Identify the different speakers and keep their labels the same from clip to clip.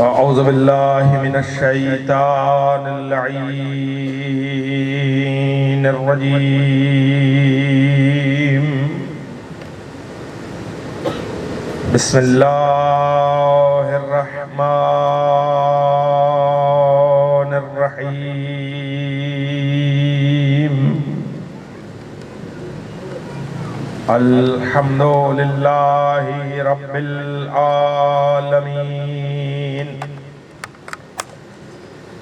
Speaker 1: अऊज़ु बिल्लाहि मिनश शैतानिर लईनिर रजीम। बिस्मिल्लाहिर रहमानिर रहीम। अल्हम्दुलिल्लाहि रब्बिल आलमीन।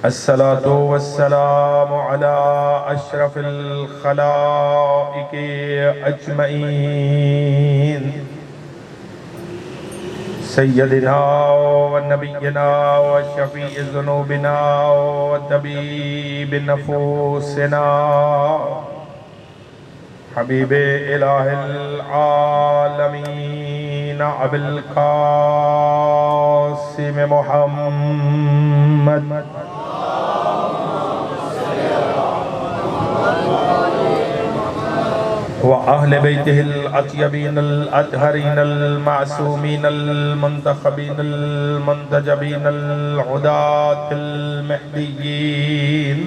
Speaker 1: अस्सलातु वस्सलामु अला अशरफिल खलाइक़ि अजमईन सय्यदिना व नबिय्यिना व शफ़ीइ ज़ुनूबिना व तबीबि नफ़ूसिना हबीबे इलाहिल आलमीन अबिल क़ासिम मुहम्मद व अहले बैतिहिल अत्यबीनल अतहरीनल मासूमीनल मुंतखबीनल मुंतजबीनल हुदातिल महदिय्यीन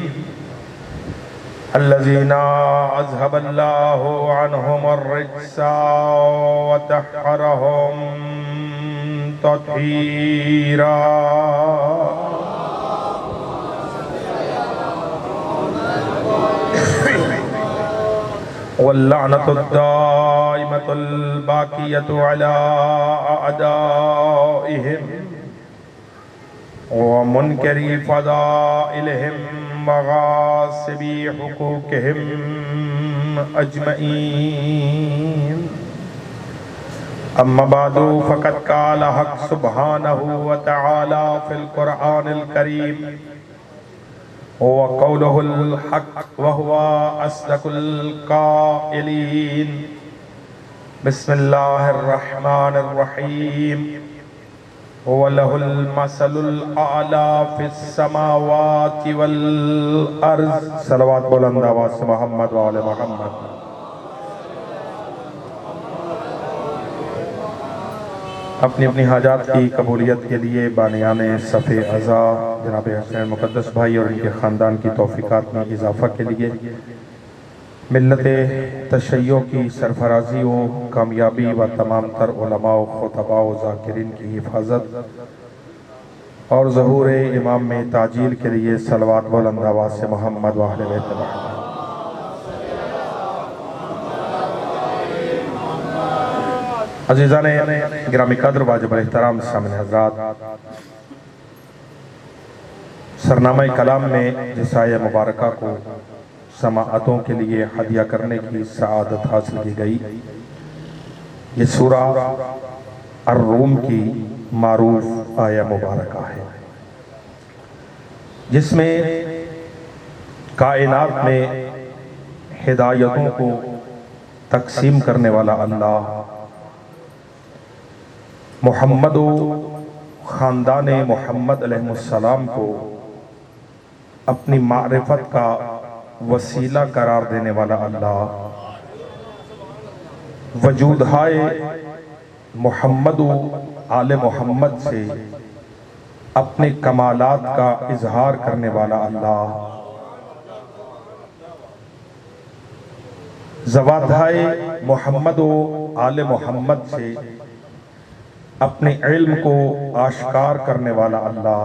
Speaker 1: अल्लज़ीना अज़हबल्लाहु अन्हुमुर रिज्सा व तहहरहुम तत्हीरा। वल्लअनतु दाइमतुल बाक़ियतु अला अअदाइहिम व मुनकरी फ़ज़ाइलिहिम व गासिबी हुकूक़िहिम अजमईन। अम्मा बादु फ़क़द क़ाल हक़ सुब्हानहु व तआला फ़िल क़ुरआनिल करीम व क़ौलुहुल हक़ व हुवा अस्दक़ुल क़ाइलीन। बिस्मिल्लाहिर रहमानिर रहीम। वलहुल मसलुल आला फिस समावाति वल अर्ज़। सलवात बुलंद आवाज़ से मोहम्मद व आले मोहम्मद। अपनी अपनी हाजात की कबूलियत के लिए बानियाने सफ़े अज़ा जनाब हुसैन मुक़द्दस भाई और इनके ख़ानदान की तौफ़ीक़ात में इजाफ़ा के लिए मिल्लत तशय्यो की सरफराजी व कामयाबी व तमाम तर उलमा व खुतबा व ज़ाकिरीन की हिफाजत और ज़हूर इमाम में ताजील के लिए सलवात बुलंद आवाज़ से मोहम्मद व अहले बैत मोहम्मद। अज़ीज़ाने गिरामी क़द्र वाजिब एहतराम सामने हज़रात, सरनामा कलाम में जिस आया मुबारका को समाअतों के लिए हदिया करने की सआदत हासिल की गई, ये सूरा अर्रूम की मारूफ आया मुबारका है, जिसमें कायनात में हिदायतों को तकसीम करने वाला अल्लाह मोहम्मद ख़ानदान मोहम्मद अलैहिस्सलाम को अपनी मारिफत का वसीला करार देने वाला अल्लाह वजूद हाय मोहम्मद आले मोहम्मद से अपने कमालात का इजहार करने वाला अल्लाह ज़वात हाय मोहम्मद आले मोहम्मद से अपने इल्म को आश्कार करने वाला अल्लाह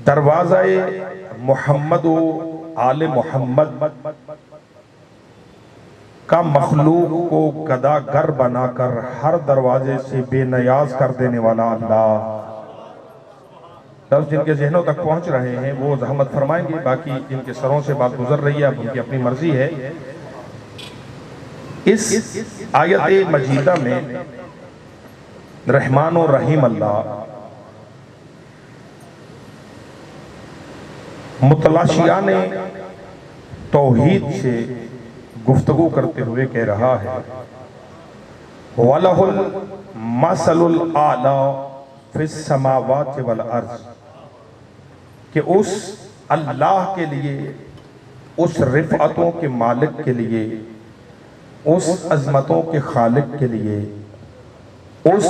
Speaker 1: दरवाज़ाए मोहम्मद आले मोहम्मद का मखलूक को गदागर बनाकर हर दरवाजे से बेनियाज कर देने वाला अल्लाह। लफ्ज़ जिनके जहनों तक पहुंच रहे हैं वो ज़हमत फरमाएंगे, बाकी जिनके सरों से बात गुजर रही है अब उनकी अपनी मर्जी है। इस आयत मजीदा में रहमान और रहीम अल्लाह मुतलाशियाने तौहीद से गुफ्तगू करते हुए कह रहा है, वलहुल मसलुल आला फिस समावाति वल अर्ज़, कि उस अल्लाह के लिए, उस रिफ़अतों के मालिक के लिए, उस अज़मतों के खालिक के लिए, उस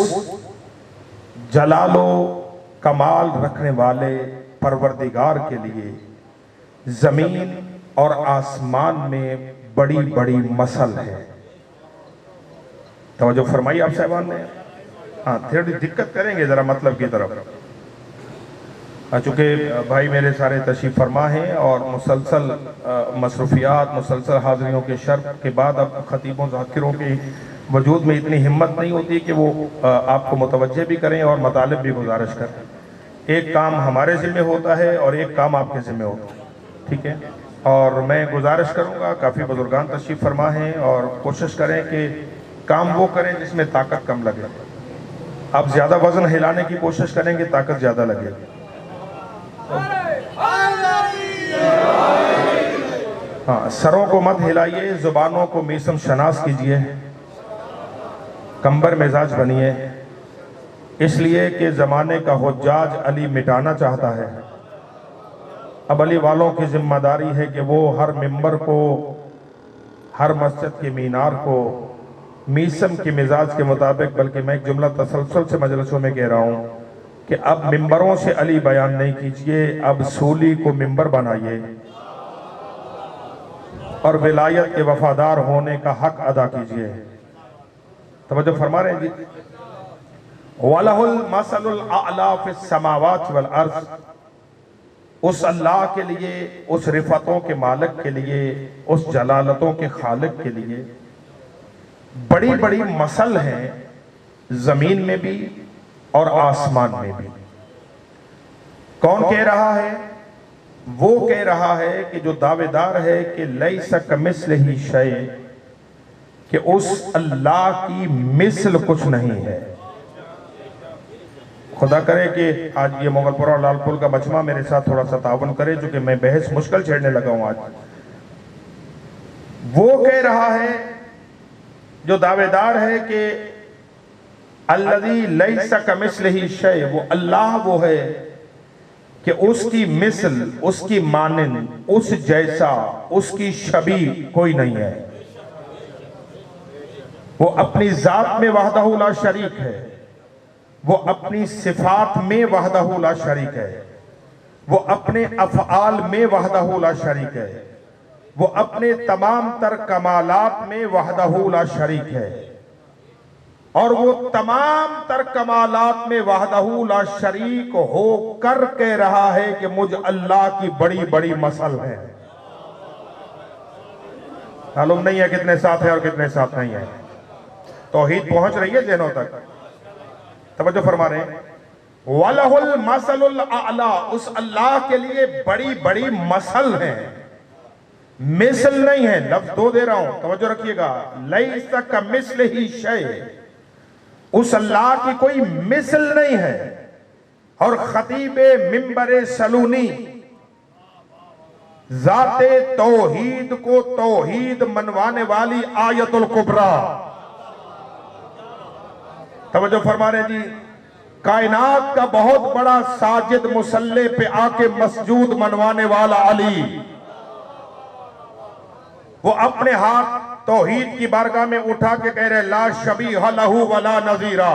Speaker 1: जलालो कमाल रखने वाले परवरदिगार के लिए जमीन और आसमान में बड़ी बड़ी मसल है। तो जो फरमाई आप साहबान ने, हाँ थोड़ी दिक्कत करेंगे जरा मतलब की तरफ, चूँकि भाई मेरे सारे तशरीफ़ फरमा हैं और मुसलसल मसरूफियात मुसलसल हाज़िरियों के शर्त के बाद अब ख़तीबों ज़ाकिरों के वजूद में इतनी हिम्मत नहीं होती कि वो आपको मुतवज्जे भी करें और मतालिब भी गुजारिश करें। एक काम हमारे ज़िम्मे होता है और एक काम आपके ज़िम्मे होता है, ठीक है। और मैं गुजारिश करूँगा, काफ़ी बुजुर्गान तशरीफ़ फरमा हैं और कोशिश करें कि काम वो करें जिसमें ताकत कम लगे। आप ज़्यादा वज़न हिलाने की कोशिश करेंगे, ताकत ज़्यादा लगेगी। हाँ, सरों को मत हिलाइए, जुबानों को मीसम शनास कीजिए, कंबर मिजाज बनिए, इसलिए कि ज़माने का हुज्जाज अली मिटाना चाहता है। अब अली वालों की जिम्मेदारी है कि वो हर मिंबर को, हर मस्जिद के मीनार को मीसम के मिजाज के मुताबिक, बल्कि मैं एक जुमला तसलसल से मजलिसों में कह रहा हूँ कि अब मिंबरों से अली बयान नहीं कीजिए, अब सूली को मिंबर बनाइए और विलायत के वफादार होने का हक अदा कीजिए। तवज्जो फरमा रहे हैं जी। वलहुल मसलुल आला फिस समावात वल अर्ज़, उस अल्लाह के लिए, उस रिफतों के मालिक के लिए, उस जलालतों के खालिक के लिए बड़ी बड़ी मसल हैं, जमीन में भी और आसमान में भी। कौन कह रहा है? वो कह रहा है कि जो दावेदार है कि लैसा कमिस्लिही शै, कि उस अल्लाह की मिसल कुछ नहीं है। खुदा करे कि आज ये मोगलपुरा और लालपुर का मजमा मेरे साथ थोड़ा सा तावन करे, जो कि मैं बहस मुश्किल छेड़ने लगा हूं आज। वो कह रहा है जो दावेदार है कि अल्लज़ी लैसा कमिस्लिही शै, वो अल्लाह वो है कि उसकी मिसल, उसकी मानिंद, उस जैसा, उसकी शबी कोई नहीं है। वो अपनी जात में वहदहू ला शरीक है, वो अपनी सिफात में वहदहू ला शरीक है, वो अपने अफ़आल में वहदहू ला शरीक है, वो अपने तमाम तर कमालात में वहदहू ला शरीक है, और वो तमाम तर कमालात में वहदहू ला शरीक हो कर कह रहा है कि मुझ अल्लाह की बड़ी बड़ी मसल है। मालूम नहीं है कितने साथ है और कितने साथ नहीं है। तौहीद पहुंच रही है ज़हनों तक? तवज्जो फरमा रहे हैं। वलहुल मसलुल आला, उस अल्लाह के लिए बड़ी बड़ी मसल है, मिसल नहीं है। लफ्ज दो दे रहा हूं, तवज्जो रखिएगा। लैसा कमिस्लिही शै, उस अल्लाह की कोई मिसल नहीं है। और खतीबे मिंबरे सलूनी जाते तौहीद को तौहीद मनवाने वाली आयतुल कुबरा, तवज्जो फरमा रहे जी। कायनात का बहुत बड़ा साजिद मुसल्ले पे आके मसजूद मनवाने वाला अली, वो अपने हाथ तौहीद की बारगाह में उठा के कह रहे ला शबीह लहू वला नजीरा।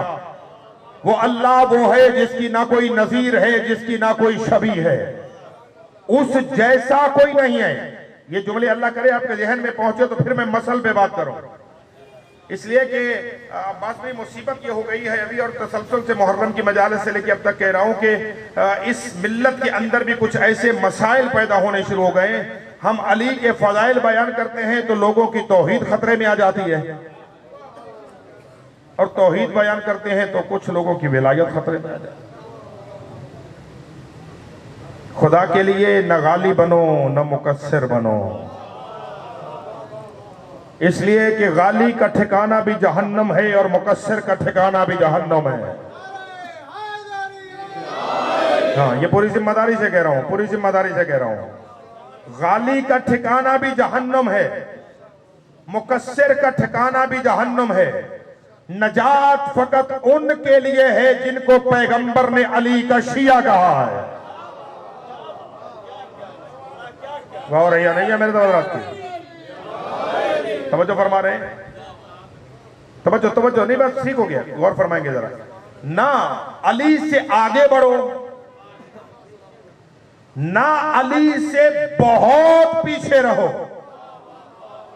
Speaker 1: वो अल्लाह वो है जिसकी ना कोई नजीर है, जिसकी ना कोई शबी है, उस जैसा कोई नहीं है। ये जुमले अल्लाह करे आपके जहन में पहुंचे तो फिर मैं मसल पे बात करूं, इसलिए कि बात में मुसीबत ये हो गई है अभी, और तसलसल से मुहर्रम की मजालिस से लेकर अब तक कह रहा हूं कि इस मिल्लत के अंदर भी कुछ ऐसे मसाइल पैदा होने शुरू हो गए। हम अली के फजाइल बयान करते हैं तो लोगों की तौहीद खतरे में आ जाती है, और तौहीद बयान करते हैं तो कुछ लोगों की विलायत खतरे में आ जाती है। खुदा के लिए न गाली बनो न मुकस्सिर बनो, इसलिए कि गाली का ठिकाना भी जहन्नम है और मुकस्सिर का ठिकाना भी जहन्नम है। हाँ, ये पूरी जिम्मेदारी से कह रहा हूं, पूरी जिम्मेदारी से कह रहा हूं। गाली का ठिकाना भी जहन्नम है, मुकस्सिर का ठिकाना भी जहन्नम है। नजात फकत उनके लिए है जिनको पैगंबर ने अली का शिया कहा है। गौर है या नहीं है मेरे दौरान की? तवज्जो फरमा रहे हैं? तवज्जो नहीं, बस ठीक हो गया, गौर फरमाएंगे जरा। ना अली से आगे बढ़ो, ना अली से बहुत पीछे रहो।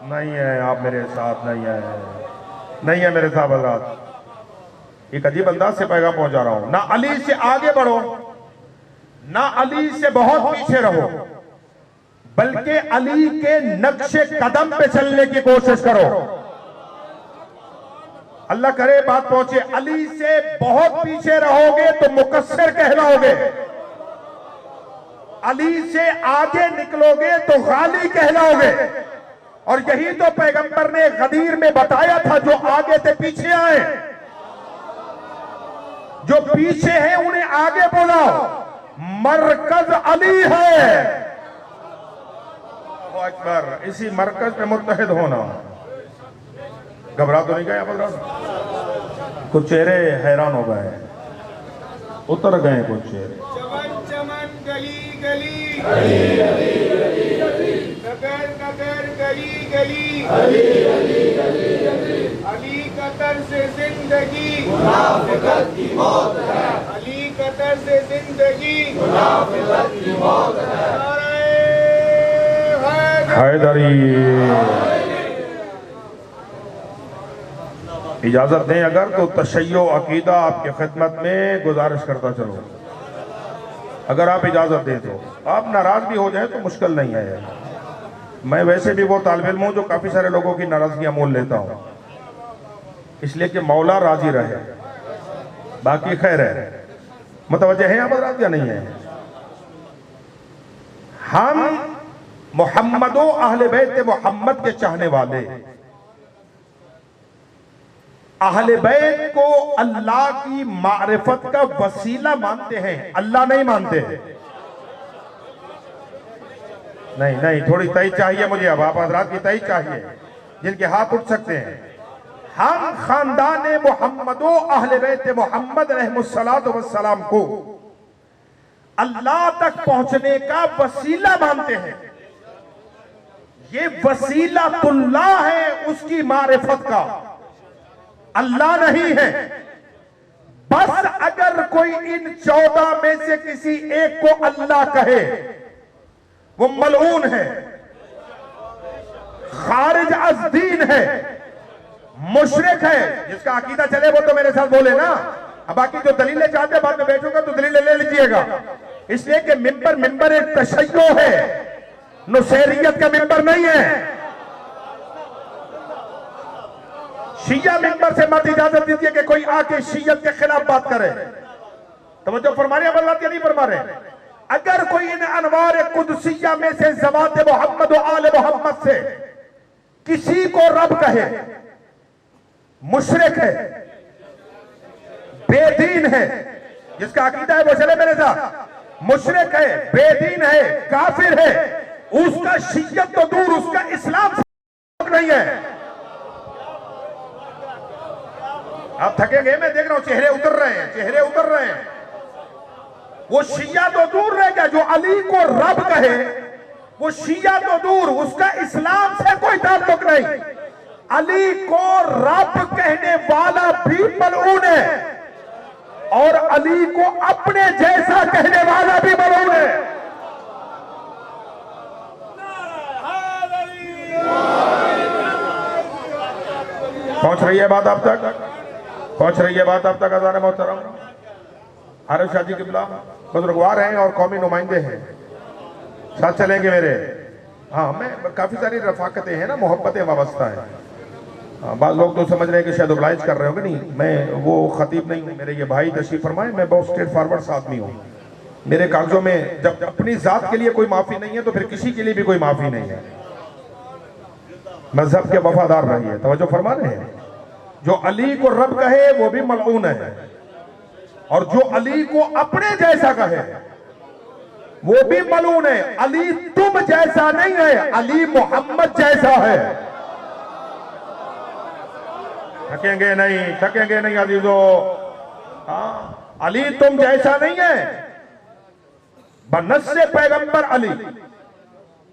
Speaker 1: नहीं है आप मेरे साथ, नहीं है मेरे साथ हज़रात। एक अजीब अंदाज से पैगाम पहुंचा रहा हूं। ना अली से आगे बढ़ो, ना अली से बहुत पीछे रहो, बल्कि अली के नक्शे कदम पे चलने की कोशिश करो। अल्लाह करे बात पहुंचे। अली से बहुत पीछे रहोगे तो मुकस्सिर कहलाओगे, अली से आगे निकलोगे तो गाली कहलाओगे। और यही तो पैगंबर ने गदीर में बताया था, जो आगे से पीछे आए, जो पीछे हैं उन्हें आगे बुलाओ, मरकज अली है। अकबर, इसी मरकज पे मुत्तहिद होना। घबरा तो नहीं गए आप? कुछ चेहरे हैरान हो गए, उतर गए कुछ चेहरे।
Speaker 2: चमन चमन गली गली, नगर नगर गली गली, अली कतर से जिंदगी, मुनाफिकत की मौत है। अली कतर से जिंदगी, मुनाफिकत की मौत है।
Speaker 1: हैदरी। इजाजत दें अगर तो तशय्यो अकीदा आपके खिदमत में गुजारिश करता चलो, अगर आप इजाजत दें तो। आप नाराज भी हो जाए तो मुश्किल नहीं है। मैं वैसे भी वो तालिब इल्म हूं जो काफी सारे लोगों की नाराजगियां मोल लेता हूं, इसलिए कि मौला राजी रहे। बाकी खैर है, मुतवज्जे हैं आप हज़रात या नहीं है? हम मोहम्मदो अहले बैत मोहम्मद के चाहने वाले, अहले बैत को अल्लाह की मारिफत का वसीला मानते हैं, अल्लाह नहीं मानते हैं। नहीं, थोड़ी तय चाहिए मुझे। अब आप हज़रात की तय चाहिए, जिनके हाथ उठ सकते हैं। हम खानदान मोहम्मदो अहले बैत मोहम्मद रहमुस्सलातो वस्सलाम को अल्लाह तक पहुंचने का वसीला मानते हैं। ये वसीलातुल्लाह है, उसकी मारिफत का, अल्लाह नहीं है। बस अगर कोई इन 14 में से किसी एक को अल्लाह कहे, वो मलऊन है, खारिज अज दीन है, मुशरिक है। जिसका अकीदा चले वो तो मेरे साथ बोले ना। अब बाकी जो दलीलें चाहते बाद में बैठूंगा तो दलीलें ले लीजिएगा, इसलिए कि मिंबर एक तशय्यो है, नुसैरियत का मिंबर नहीं है। शिया मिंबर से मत इजाजत दीजिए कि कोई आके शियत के खिलाफ बात करे। तवज्जो फरमा रहे हैं अल्लाह के नहीं फरमा रहे? अगर कोई इन अनवार कुदसिया में से ज़वात मोहम्मद और आले मोहम्मद से किसी को रब कहे, मुशरिक है, बेदीन है, जिसका अकीदा है वो चले मेरे साथ, मुशरिक है, बेदीन है, काफिर है, उसका शियत तो दूर, उसका इस्लाम से नहीं है। आप थकेंगे, मैं देख रहा हूं चेहरे उतर रहे हैं। वो शिया तो दूर रह गया, जो अली को रब कहे वो शिया तो दूर, उसका इस्लाम से कोई ताल्लुक नहीं। अली को रब कहने वाला भी मलऊन है, और अली को अपने जैसा कहने वाला भी मलऊन है। पहुंच रही है बात आप तक? पहुंच रही है बात आप तक? अज़ान मोहतरम आरिफ शाह जी क़िबला बुजुर्गवार हैं और कौमी नुमाइंदे हैं, साथ चलेंगे मेरे। हाँ, मैं काफ़ी सारी रफाकतें हैं ना, मोहब्बतें वाबस्ता है। हाँ, बाद लोग तो समझ रहे हैं कि शायद ओबलाइज कर रहे होंगे। नहीं, मैं वो खतीब नहीं हूँ। मेरे ये भाई तशरीफ फरमाए, मैं बहुत स्ट्रेट फॉरवर्ड आदमी हूँ। मेरे कागजों में जब अपनी ज़ात के लिए कोई माफ़ी नहीं है तो फिर किसी के लिए भी कोई माफ़ी नहीं है। मजहब के वफादार रहिए। तवज्जो फरमा रहे हैं? जो अली को रब कहे वो भी मलऊन है, और जो अली को अपने जैसा कहे वो भी मलऊन है। अली तुम जैसा नहीं है, अली मोहम्मद जैसा है। थकेंगे नहीं अजीजो। हाँ, अली तुम जैसा नहीं है, बनस्से पैगंबर अली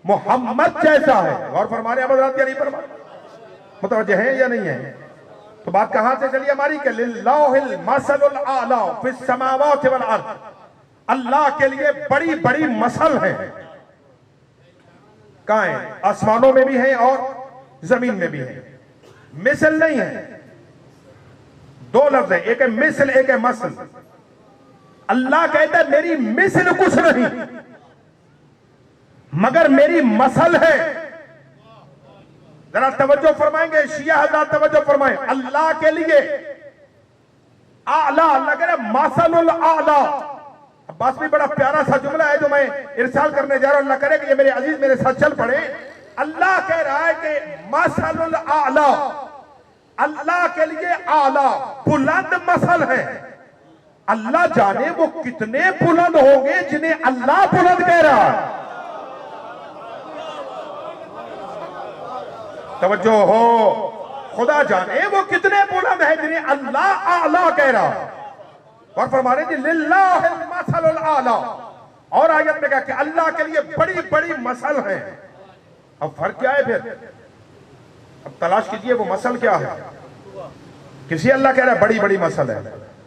Speaker 1: मोहम्मद जैसा है। और फरमा रहे हैं हज़रात या नहीं फरमा? मुतवज्जे हैं या नहीं है? तो बात कहां से चली हमारी कि लिल्लाहिल मसलुल आला फिस समावाति वल अर्द, अल्लाह के लिए बड़ी बड़ी मसल है। कहां है? आसमानों में भी है और जमीन में भी है। मिसल नहीं है, दो लफ्ज है, एक है मिसल एक है मसल। अल्लाह कहता है मेरी मिसल कुछ नहीं मगर मेरी मसल है। जरा तवज्जो फरमाएंगे शिया हज़रात, तवज्जो फरमाएं। अल्लाह के लिए आला, अल्लाह कह रहे मसलुल आला। बस भी बड़ा प्यारा सा जुमला है जो मैं इरसाल करने जा रहा हूं। अल्लाह करे कि ये मेरे अजीज मेरे साथ चल पड़े। अल्लाह कह रहा है कि मसलुल आला, अल्लाह के लिए आला बुलंद मसल है। अल्लाह जाने वो कितने बुलंद होंगे जिन्हें अल्लाह बुलंद कह रहा है। तवज्जो हो, खुदा जाने वो कितने बुलंद है जिन्हें अल्लाह आला कह रहा है। और फरमा रहे जी लिल्लाहिल मसलुल आला। और आयत में कहा कि अल्लाह के लिए बड़ी बड़ी मसल है। अब फर्क क्या है फिर? अब तलाश कीजिए वो मसल क्या है। किसी अल्लाह कह रहा है बड़ी बड़ी मसल है।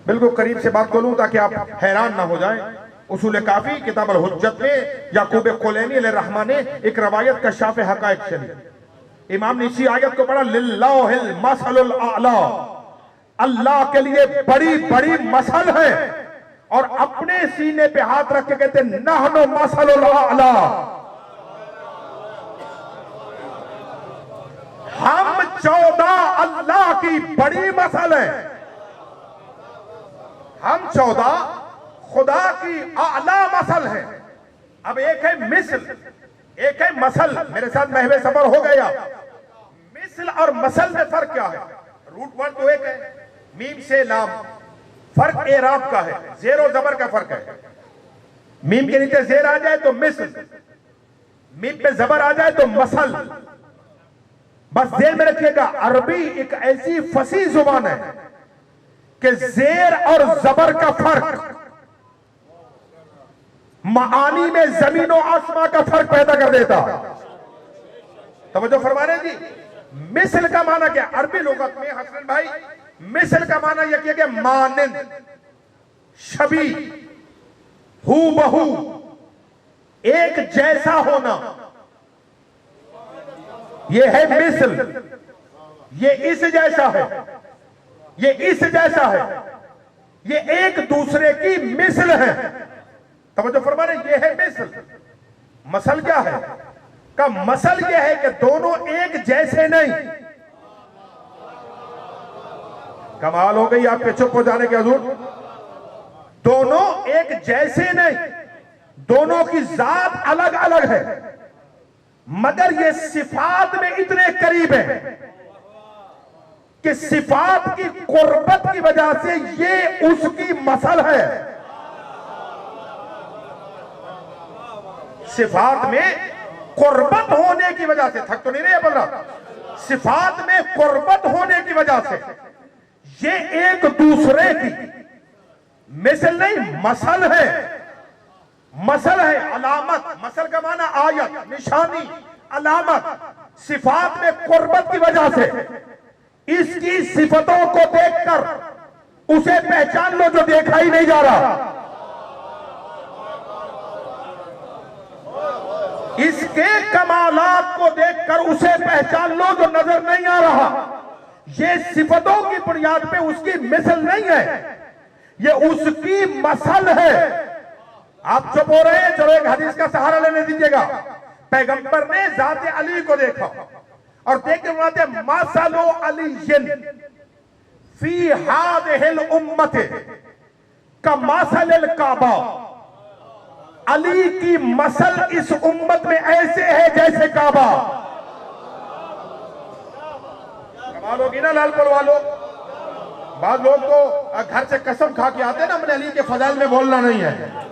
Speaker 1: बिल्कुल करीब से बात बोलूं ताकि आप हैरान ना हो जाएं। उसूल काफी किताब अल हुज्जत में याकूब कुलैनी अलैहिर्रहमान ने एक रवायत कशाफ हकायक चली। इमाम ने इसी आयत को पढ़ा लिल्लाहिल मसलुल आला, अल्लाह के लिए बड़ी बड़ी मसल है। और अपने सीने पे हाथ रख के कहते नहनु मसलुल आला, हम 14 अल्लाह की बड़ी मसल है। हम 14 खुदा की आला मसल है। अब एक है मिसल एक है मसल। मेरे साथ महवे सफर हो गया। मिसल और मसल में फर्क क्या है? रूट वर्ड तो एक है, मीम से लाम। फर्क एराब का है, जेर जबर का फर्क है। मीम के नीचे जेर आ जाए तो मिसल, मीम पे जबर आ जाए तो मसल। बस जेर में रखिएगा, अरबी एक ऐसी फसी जुबान है कि जेर और जबर का फर्क मानी में जमीन और आसमां का फर्क पैदा कर देता। तवज्जो फरमा रहे जी। मिसल का माना क्या? अरबी लुगत में हसन भाई मिसल का माना यह किया कि मानिंद, शबी, हू बहू, एक जैसा होना, यह है मिसल। ये इस जैसा है, ये इस जैसा है, ये एक दूसरे की मिसल है। तवज्जो फरमा रहे, ये है मिसल। मसल क्या है? का मसल यह है कि दोनों एक जैसे नहीं। कमाल हो गई आपके चुप हो जाने के हजूर। दोनों एक जैसे नहीं, दोनों की जात अलग अलग है मगर ये सिफात में इतने करीब है कि सिफात की कुर्बत की वजह से ये उसकी मसल है। सिफात में कुर्बत होने की वजह से, थक तो नहीं रहे बंदा, सिफात में कुर्बत होने की वजह से ये एक दूसरे की मिसल नहीं मसल है। मसल है अलामत। मसल का माना आयत, निशानी, अलामत। सिफात में कुर्बत की वजह से इसकी सिफतों को देखकर उसे पहचान लो जो देखा ही नहीं जा रहा। इसके कमालात को देखकर उसे पहचान लो जो नजर नहीं आ रहा। ये सिफतों की बुनियाद पे उसकी मिसल नहीं है, ये उसकी मसल है। आप चुप हो रहे हैं, चलो एक हदीस का सहारा लेने दीजिएगा। पैगंबर ने जाते अली को देखा और देख के बोलते मसलो अलीयन फी हादिहिल उम्मत का मसलिल काबा। अली की मसल इस उम्मत में ऐसे है जैसे काबा। कमाल होगी ना लालपुर वालों। बाद लोग तो घर से कसम खा के आते हैं ना, हमने अली के फजाइल में बोलना नहीं है।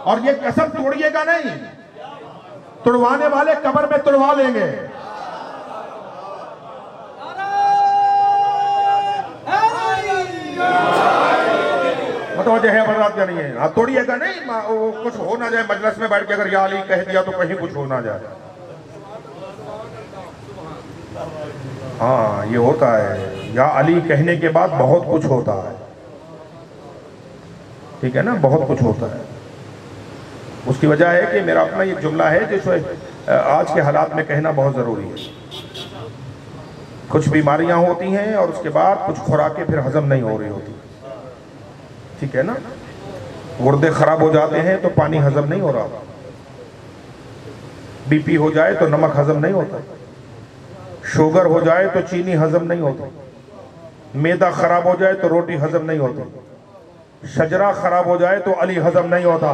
Speaker 1: और ये कसम तोड़िएगा नहीं, तुड़वाने वाले कब्र में तुड़वा लेंगे। मतलब है बर्दाश्त नहीं है। हाँ तोड़िएगा नहीं, वो कुछ हो ना जाए मजलिस में बैठ के अगर या अली कह दिया तो कहीं कुछ हो ना जाए। हाँ ये होता है, या अली कहने के बाद बहुत कुछ होता है, ठीक है ना, बहुत कुछ होता है। उसकी वजह है कि मेरा अपना ये जुमला है जिसको आज के हालात में कहना बहुत ज़रूरी है। कुछ बीमारियां होती हैं और उसके बाद कुछ खुराकें फिर हजम नहीं हो रही होती, ठीक है ना। गुर्दे खराब हो जाते हैं तो पानी हजम नहीं हो रहा, बीपी हो जाए तो नमक हजम नहीं होता, शुगर हो जाए तो चीनी हजम नहीं होती, मैदा खराब हो जाए तो रोटी हजम नहीं होती, शजरा खराब हो जाए तो अली हजम नहीं होता।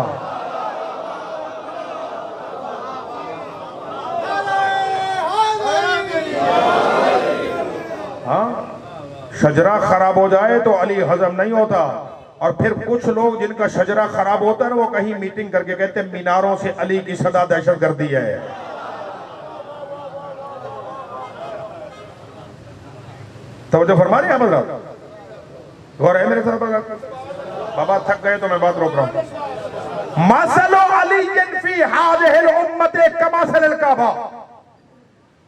Speaker 1: हाँ, शजरा खराब हो जाए तो अली हजम नहीं होता। और फिर कुछ लोग जिनका शजरा खराब होता है ना, वो कहीं मीटिंग करके कहते हैं मीनारों से अली की सदा दहशत गर्दी है। तवज्जो फरमा रहे हैं आप, गौर है मेरे साथ? बाबा थक गए तो मैं बात रोक रहा हूं। मसलो अली फी हाज़िहिल उम्मत कमसल काबा,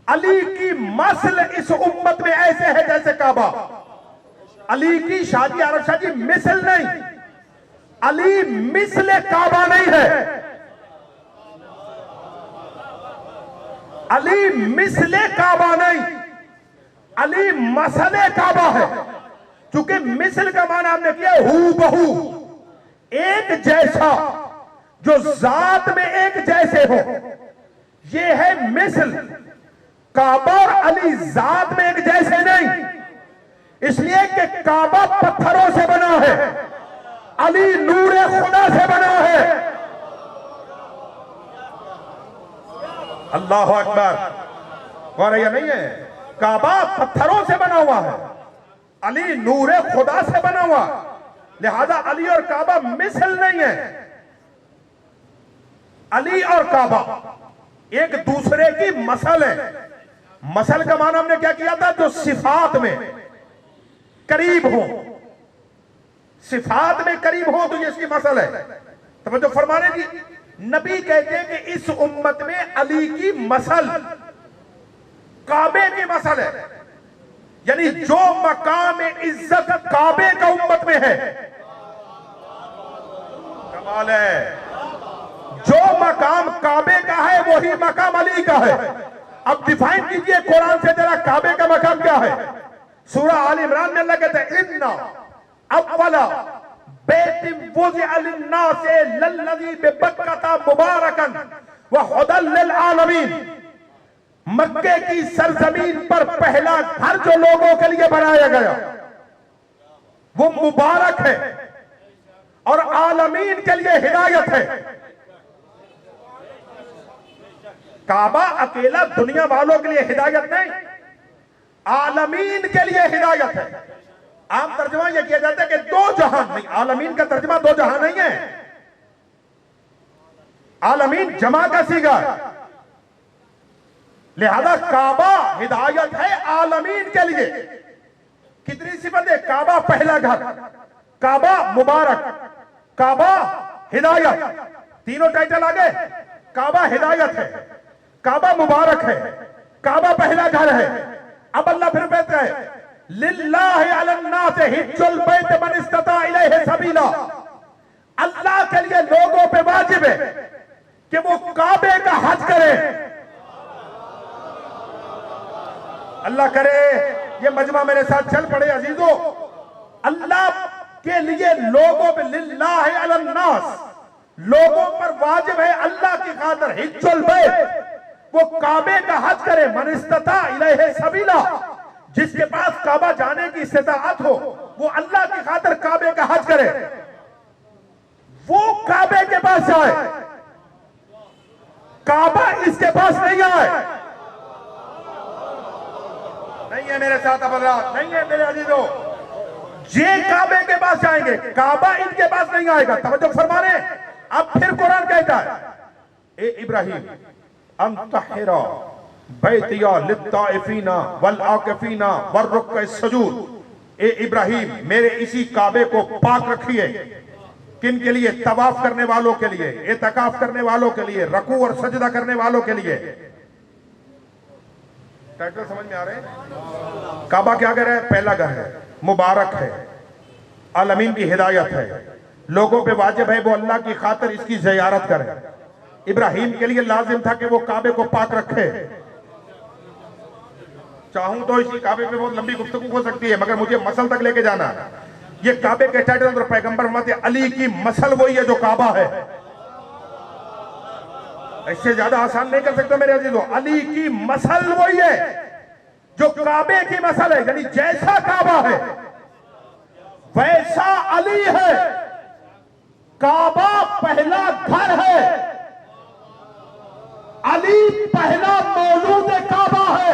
Speaker 1: अली की मसल इस उम्मत में ऐसे है जैसे काबा। अली की शादी आरब शादी मिसल नहीं, अली मिसले काबा नहीं है, अली मिसले काबा नहीं, अली मसले काबा है। चूंकि मिसल का माना हमने किया हू बहू, एक जैसा, जो जात में एक जैसे हो, ये है मिसल। काबा और अली जात में एक जैसे नहीं, इसलिए कि काबा पत्थरों से बना है, अली नूरे खुदा से बना है। अल्लाह अकबर। और ये नहीं है, काबा पत्थरों से बना हुआ है, अली नूरे खुदा से बना हुआ, लिहाजा अली और काबा मिसल नहीं है। अली और काबा एक दूसरे की मसल है। मसल का माना हमने क्या किया था? जो सिफात में करीब हो, सिफात में करीब हो तो ये इसकी मसल है। तो जो फरमाने की नबी कहते हैं कि इस उम्मत में अली की मसल काबे की मसल है, यानी जो मकाम इज्जत काबे का उम्मत में है, कमाल है, जो मकाम काबे का है वही मकाम अली का है। अब डिफाइन कीजिए कुरान से जरा काबे का मकाम क्या है। सूरह आल इमरान में अल्लाह कहते हैं इन्ना अव्वला बैतिन वुज़िअ लिन्नास लल्लज़ी बिबक्कता मुबारकन व हुदल लिल आलमीन, मक्के की सरजमीन पर पहला घर जो लोगों के लिए बनाया गया वो मुबारक है और आलमीन के लिए हिदायत है। काबा अकेला दुनिया वालों के लिए हिदायत नहीं, आलमीन के लिए हिदायत है। आम तर्जुमा यह किया जाता है कि दो जहान नहीं, आलमीन का तर्जुमा दो जहान नहीं है, आलमीन जमा का सीगा, लिहाजा काबा हिदायत है आलमीन के लिए। कितनी सिफत है? काबा पहला घर, काबा मुबारक, काबा हिदायत, तीनों टाइटल आ गए। काबा हिदायत है, काबा मुबारक है, काबा पहला घर है। अब अल्लाह फिर कहता है लिल्लाहि अलन्नास हिज्जुल बैत मन इस्तता इलैहि सबीला, अल्लाह के लिए लोगों पे वाजिब है कि वो काबे का हज करें। अल्लाह करे ये मजमा मेरे साथ चल पड़े अजीजों, अल्लाह के लिए लोगों पे लिल्लाहि अलन्नास, लोगों पर वाजिब है अल्लाह की खातिर हिज्जुल बैत, वो काबे का हज करे। मन इस्तता इलैहि सबीला, जिसके पास काबा जाने की इस्तिताअत हो वो अल्लाह की खातिर काबे का हज करे, वो काबे के पास जाए, काबा इसके पास नहीं आए। नहीं है मेरे साथ अबरात, नहीं है मेरे अजीजों, ये काबे के पास जाएंगे, काबा इनके पास नहीं आएगा। तवज्जो फरमा रहे। अब फिर कुरान कहता है ए इब्राहिम अंतहिरा बैतिया लित्ताइफीना वल आकिफीना वर्रुक्का सजूद, ए इब्राहिम मेरे इसी काबे को पाक रखिए। किन के लिए? तवाफ करने वालों के लिए, एतकाफ करने वालों के लिए, रकू और सजदा करने वालों के लिए। टाइटल समझ में आ रहे हैं? काबा क्या कह रहा है? पहला घर है, मुबारक है, आलमीन की हिदायत है, लोगों पे वाजिब है वो अल्लाह की खातिर इसकी ज़ियारत करें। इब्राहिम के लिए लाजिम था कि वो काबे को पाक रखे। चाहूं तो इसी काबे पे बहुत लंबी गुफ्तगू हो सकती है, मगर मुझे मसल तक लेके जाना है। ये काबे के टाइटल और पैगंबर फरमाते अली की मसल वही है जो काबा है। इससे ज्यादा आसान नहीं कर सकते मेरे अजीजों। अली की मसल वही है जो काबे की मसल है, यानी जैसा काबा है वैसा अली है। काबा पहला घर है, अली पहला मौलूद काबा है।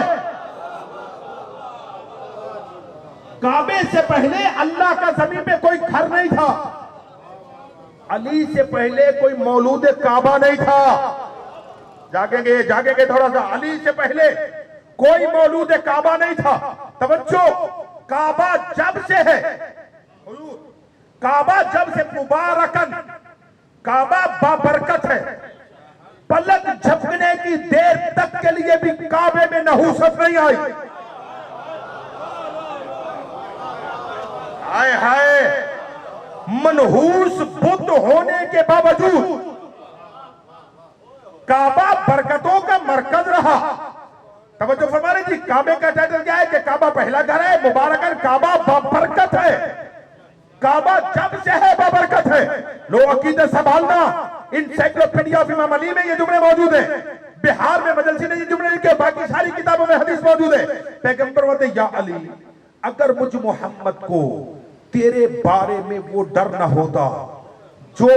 Speaker 1: काबे से पहले अल्लाह का जमीन पे कोई घर नहीं था, अली से पहले कोई मौलूद काबा नहीं था। जागेंगे थोड़ा सा। अली से पहले कोई मौलूद काबा नहीं था। तवज्जो, काबा जब से है, काबा जब से मुबारकन, काबा बाबरकत है। पलक झपकने की देर तक के लिए भी काबे में नहूसत नहीं आई। हाय हाय, मनहूस बुत होने के बावजूद काबा बरकतों का मरकज रहा। तवज्जो फरमा रहे जी। काबे का टाइटल क्या है? कि काबा पहला घर है, मुबारकन, काबा बाबरकत है। काबा जब से है बाबरकत है। लोग अकीदत संभालना, इंसाइक्लोपीडिया ऑफ इमाम अली में ये जुमले मौजूद है, बिहार में मजलसी ने ये जुमले लिखे, बाकी सारी किताबों में हदीस मौजूद है। पैगंबर कहते या अली, अगर मुझ मोहम्मद को तेरे बारे में वो डर ना होता जो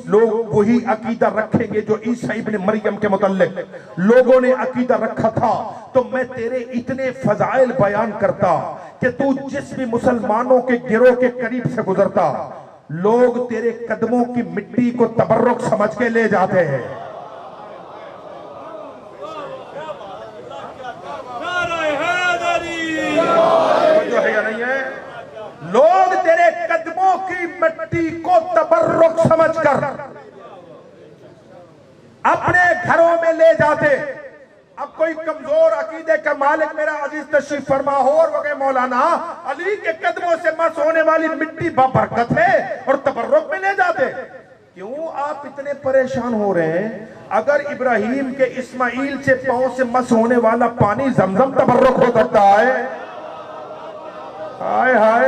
Speaker 1: लोग वही अकीदा रखेंगे जो ईसा इब्न मरियम के मुतल्लिक लोगों ने अकीदा रखा था, तो मैं तेरे इतने फजाइल बयान करता कि तू जिस भी मुसलमानों के गिरोह के करीब से गुजरता लोग तेरे कदमों की मिट्टी को तबर्रुक समझ के ले जाते हैं। जो है या नहीं है? लोग तेरे कदमों की मिट्टी को तबर्रुक समझकर अपने घरों में ले जाते। अब कोई कमजोर अकीदे का मालिक मेरा अजीज तशरीफ फरमा हो और वो कहे मौलाना अली के कदमों से मस होने वाली मिट्टी बाबरकत है और तबर्रुक में ले जाते। क्यों आप इतने परेशान हो रहे हैं? अगर इब्राहिम के इस्माइल से पांव से मस होने वाला पानी जमजम तबर्रुक हो सकता है। हाय हाय,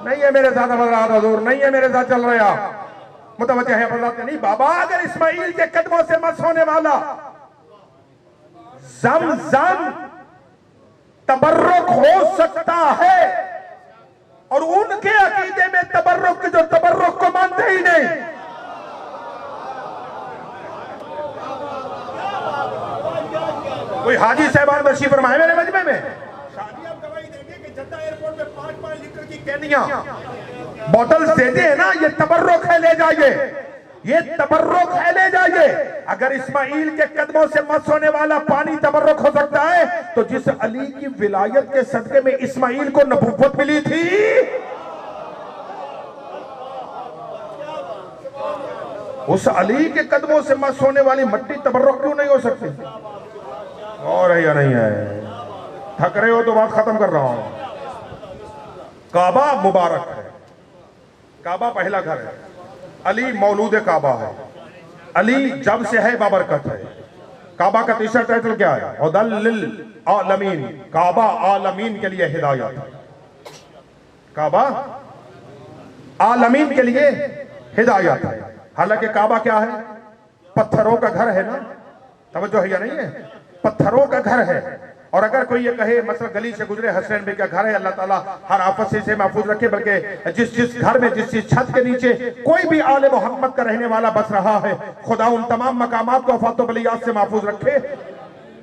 Speaker 1: नहीं है मेरे साथ हजरात, हुजूर नहीं है मेरे साथ चल रहे आप मुतवज्जह है बताते नहीं बाबा। अगर इस्माइल के कदमों से मस होने वाला जमजम तबर्रुक हो सकता है और उनके अकीदे में तबर्रुक जो तबर्रुक को मानते ही नहीं, कोई हाजी साहबान तशरीफ फरमाए मेरे मजमे में, शादी आप गवाही देंगे कि जद्दा एयरपोर्ट में 5-5 लीटर की कैनियां बोतल देते हैं ना, ये तबर्रुक है ले जाइए, ये तबर्रुक है ले जाइए। अगर इस्माइल के कदमों से मस होने वाला पानी तबर्रुक हो सकता है तो जिस अली की विलायत के सदके में इस्माइल को नबूवत मिली थी उस अली के कदमों से मस होने वाली मट्टी तबर्रुक क्यों नहीं हो सकती? और है या नहीं है? थक रहे हो तो बात खत्म कर रहा हूं। काबा मुबारक है, काबा पहला घर है, अली मौलूद काबा है, अली जब से है बाबरकत है। काबा का तीसरा टाइटल क्या है? हुदल लिल आलमीन, काबा आलमीन के लिए हिदायत है। काबा आलमीन के लिए हिदायत है। हालांकि काबा क्या है? पत्थरों का घर है ना, तवज्जो है या नहीं है? पत्थरों का घर है। और अगर कोई ये कहे मसला गली से गुजरे हसनैन भाई का घर है, अल्लाह ताला हर आफत से इसे महफूज रखे, बल्कि जिस घर में जिस छत के नीचे कोई भी आले मोहम्मद का रहने वाला बस रहा है, खुदा उन तमाम मकामात को आफात बलियात से महफूज रखे।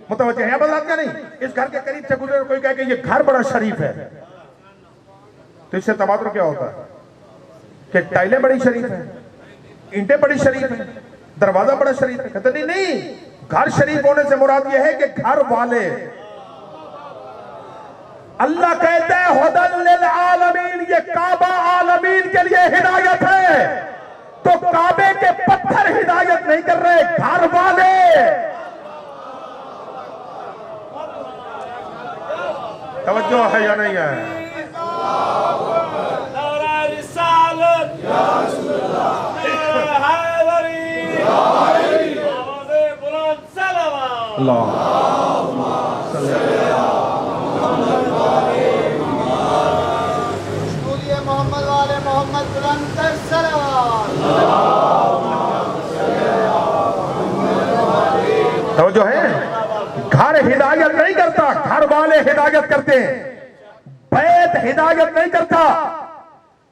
Speaker 1: मुतवज्जह है बात क्या नहीं? इस घर के करीब से गुजरे कोई कहे कि ये घर बड़ा शरीफ है, तो इससे तबादुल क्या होता है कि टाइलें बड़ी शरीफ है, ईंटें बड़ी शरीफ है, दरवाजा बड़ा शरीफ है। कहते नहीं, घर शरीफ होने से मुराद यह है कि घर वाले, अल्लाह कहते हैं हुदल लिल आलमीन, ये काबा आलमीन के लिए हिदायत है। तो काबे के पत्थर हिदायत नहीं कर रहे, घर वाले। तवज्जो है या नहीं है? अल्लाह
Speaker 2: मोहम्मद वाले मोहम्मद बुलंद सलावत।
Speaker 1: तवज्जो है? घर हिदायत नहीं करता, घर वाले हिदायत करते हैं। बैत हिदायत नहीं करता,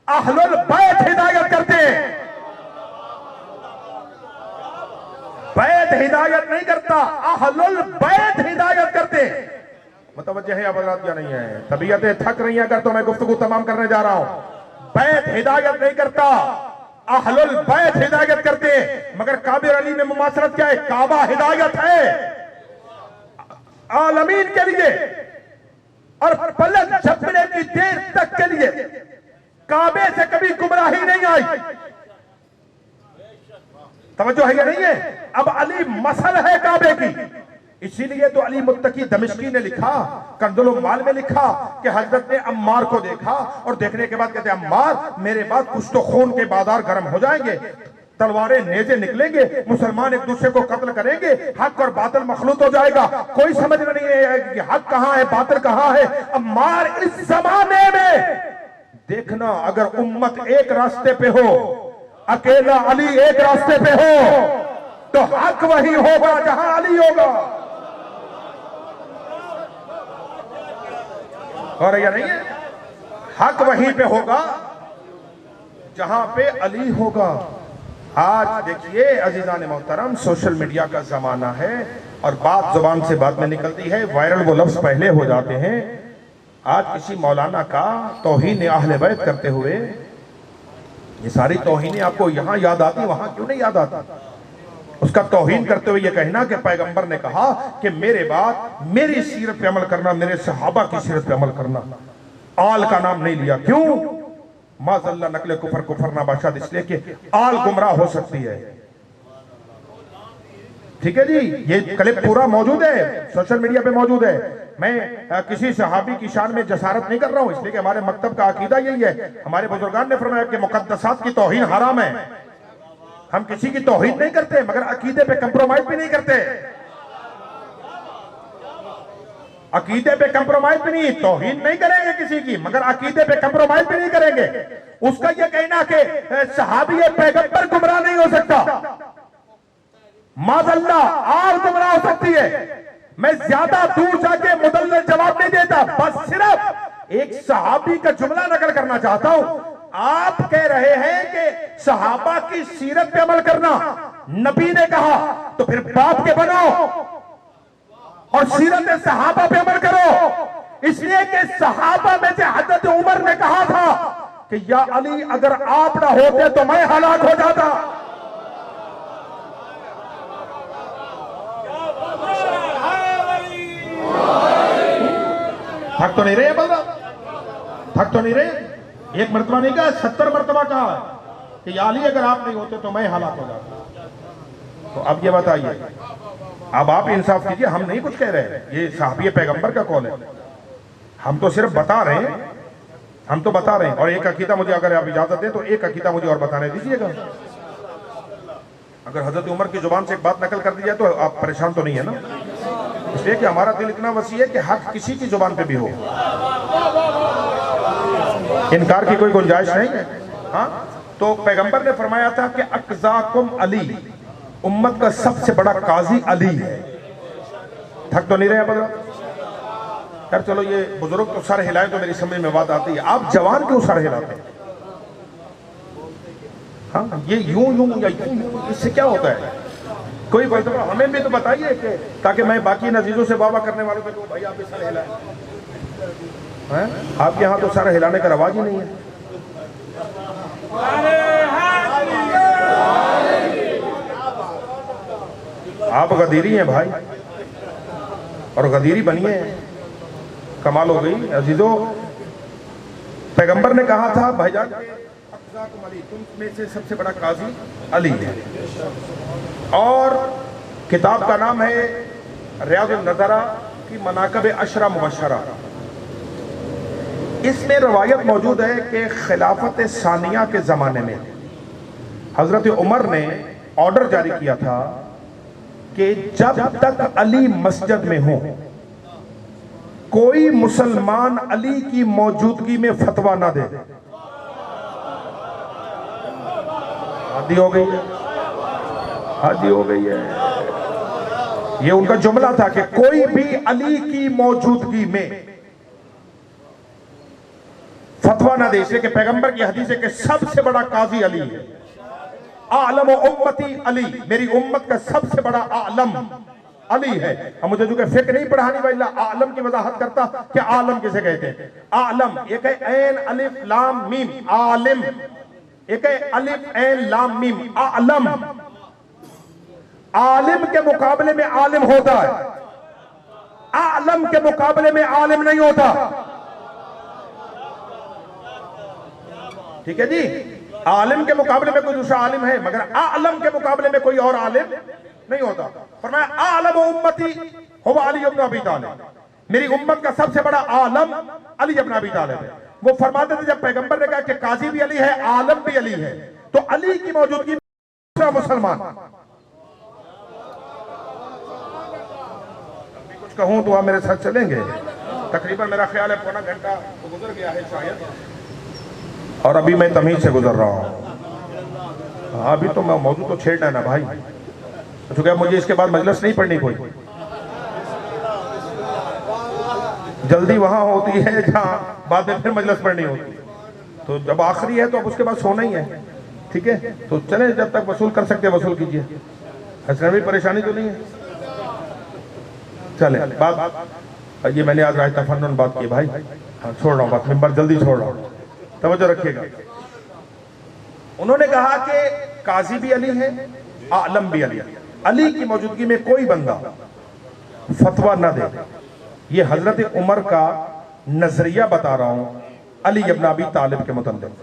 Speaker 1: अहलुल बैत हिदायत करते हैं। बैत हिदायत नहीं करता, अहलुल बैत हिदायत करते हैं। मुतवज्जह है आप हज़रात या नहीं है? तबीयतें थक रही हैं अगर तो मैं गुफ्तगू तमाम करने जा रहा हूं। बैत हिदायत नहीं करता, अहलुल बैत हिदायत करते हैं। मगर काबिर अली में मुमासरत क्या है? काबा हिदायत है आलमीन के लिए, और पलक झपकने की देर तक के लिए काबे से कभी गुमराही नहीं आई। तवज्जो है या नहीं है? अब अली मसल है काबे की, इसीलिए तो अली मुत्तकी दमिश्की ने लिखा, कंजुल उम्माल में लिखा कि हजरत ने अम्मार को देखा और देखने के बाद कहते अम्मार मेरे बाद कुछ तो खून के बाजार गर्म हो जाएंगे, तलवारें नेज़े निकलेंगे, मुसलमान एक दूसरे को कत्ल करेंगे, हक और बातिल मखलूत हो जाएगा, कोई समझ में नहीं है कि हक कहां है बातिल कहां है। अम्मार इस जमाने में देखना, अगर उम्मत एक रास्ते पे हो, अकेला अली एक रास्ते पे हो, तो हक वही होगा जहां अली होगा। और या नहीं है? हक वहीं पे होगा जहां पे अली होगा। आज देखिए अजीजान मोहतरम, सोशल मीडिया का जमाना है और बात जुबान से बाद में निकलती है, वायरल वो लफ्ज पहले हो जाते हैं। आज किसी मौलाना का तौहीन अहले बैत करते हुए, ये सारी तौहीनें आपको यहां याद आती, वहां क्यों नहीं याद आती? उसका तौहीन करते हुए ये कहना कि पैगंबर ने कहा कि मेरे बाद मेरी सीरत पे अमल करना, मेरे सहाबा की सीरत पे अमल करना, आल का नाम नहीं लिया। क्यों? माज़ल्ला नकले कुफर कुफर ना बाशाद, इसलिए कि आल गुमराह हो सकती है। ठीक है जी, ये क्लिप पूरा मौजूद है, सोशल मीडिया पे मौजूद है। मैं किसी सहाबी की शान में जसारत नहीं कर रहा हूं, इसलिए कि हमारे मकतब का अकीदा यही है। हमारे बुजुर्गान ने फरमाया कि मुकद्दसात की तौहीन हराम है। हम किसी की तौहीन नहीं करते, मगर अकीदे पे कंप्रोमाइज भी नहीं करते। अकीदे पे कंप्रोमाइज भी नहीं, तौहीन नहीं करेंगे किसी की, मगर अकीदे पे कंप्रोमाइज भी नहीं करेंगे। उसका यह कहना कि सहाबी पैगंबर गुमराह नहीं हो सकता, माज़ल्ला आल गुमराह हो सकती है। मैं ज्यादा दूर जाके मुदल्लल जवाब नहीं देता, बस सिर्फ एक सहाबी का जुमला नकल करना चाहता हूं। आप कह रहे हैं कि सहाबा की सीरत पे अमल करना नबी ने कहा, तो फिर बाप के बनो और सीरत सहाबा पे अमल करो। इसलिए कि सहाबा में से हजरत उमर ने कहा था कि या अली अगर आप ना होते तो मैं हलाक हो जाता। थक तो नहीं रहे बल्ला, थक तो नहीं रहे? एक मरतबा नहीं कहा, 70 मरतबा कहा है कि या अली अगर आप नहीं होते तो मैं हलाक हो जाता। तो अब ये बताइए, अब आप इंसाफ कीजिए, हम नहीं कुछ कह रहे हैं, ये साहबी पैगंबर का कौल है। हम तो सिर्फ बता रहे हैं, हम तो बता रहे हैं। और एक अकीदा मुझे, अगर आप इजाजत दें तो एक अकीदा मुझे और बताने दीजिएगा। अगर हजरत उमर की जुबान से एक बात नकल कर दी जाए तो आप परेशान तो नहीं है ना? इसलिए कि हमारा दिल इतना वसी है कि हक किसी की जुबान पे भी हो, इनकार की कोई गुंजाइश नहीं है। हाँ, तो पैगंबर ने फरमाया था कि अक़ज़ाकुम अली, उम्मत का सबसे बड़ा काजी अली है। थक तो नहीं रहे बल्ला यार? चलो ये बुजुर्ग तो सर हिलाए तो मेरी समझ में बात आती है, आप जवान क्यों सर हिलाते हैं? हाँ, ये यूं यूं या यूं, इससे क्या होता है? कोई बात नहीं, हमें भी तो बताइए कि ताकि मैं बाकी नजीजों से वाह करने वालों को तो भाई आप भी सर हिलाएं। आपके यहाँ तो सर हिलाने का रवाज ही नहीं है। आप गदीरी हैं भाई, और गदीरी बनिए, कमाल हो गई। अजीजों, पैगंबर ने कहा था भाईजान, तुम में से सबसे बड़ा काजी अली है। और किताब का नाम है रियाजुन नज़रा की मनाक़िब अशरा मुबश्शरा। इसमें रवायत मौजूद है कि खिलाफत सानिया के ज़माने में हज़रत उमर ने ऑर्डर जारी किया था कि जब तक अली मस्जिद में हो कोई मुसलमान अली की मौजूदगी में फतवा ना दे। हादी हो गई है, हादी हो गई है। ये उनका जुमला था कि कोई भी अली की मौजूदगी में फतवा ना दे, इसलिए कि पैगंबर की हदीस है कि सबसे बड़ा काजी अली है। आलम उम्मती अली, मेरी उम्मत का सबसे बड़ा आलम अली है। अब मुझे जो कि फिक्र नहीं पढ़ानी वाला आलम की वजाहत करता कि आलम किसे कहते हैं। आलम एक है ऐन अलिफ लाम मीम, आलिम एक है अलिफ ऐन लाम मीम, आलम। आलिम के मुकाबले में आलिम होता है, आलम के मुकाबले में आलिम नहीं होता। ठीक है जी, आलिम के मुकाबले में कोई दूसरा आलिम है, मगर आलम के मुकाबले में कोई और आलिम नहीं होता। फरमाया आलम उम्मती हुवा अली इब्न अबी तालिब, मेरी उम्मत का सबसे बड़ा आलम अली इब्न अबी तालिब है। वो फरमाते थे जब पैगंबर ने कहा कि काजी भी अली है, आलम भी अली है, तो अली की मौजूदगी में दूसरा मुसलमान। कुछ कहूं तो आप मेरे साथ चलेंगे। तकरीबन मेरा ख्याल है पौना घंटा तो गुजर गया है शायद, और अभी मैं तमीज से गुजर रहा हूं। अभी तो मैं मौजूद तो छेड़ना है ना भाई, तो क्या मुझे इसके बाद मजलिस नहीं पढ़नी, कोई जल्दी वहां होती है जहां बाद में फिर मजलिस पढ़नी होती है। तो जब आखिरी है तो अब उसके बाद सोना ही है, ठीक है। तो चले, जब तक वसूल कर सकते वसूल कीजिए, ऐसा भी परेशानी तो नहीं है। चले बात ये मैंने आज राय तफन्नुन बात की भाई, छोड़ रहा हूँ बात, मिंबर जल्दी छोड़ रहा हूँ, तवज्जो रखिएगा। उन्होंने कहा कि काजी भी अली है, आलम भी अली है, अली की मौजूदगी में कोई बंदा फतवा न दे। ये हजरत उमर का नजरिया बता रहा हूं अली इब्न अबी तालिब के मुतल्लिक,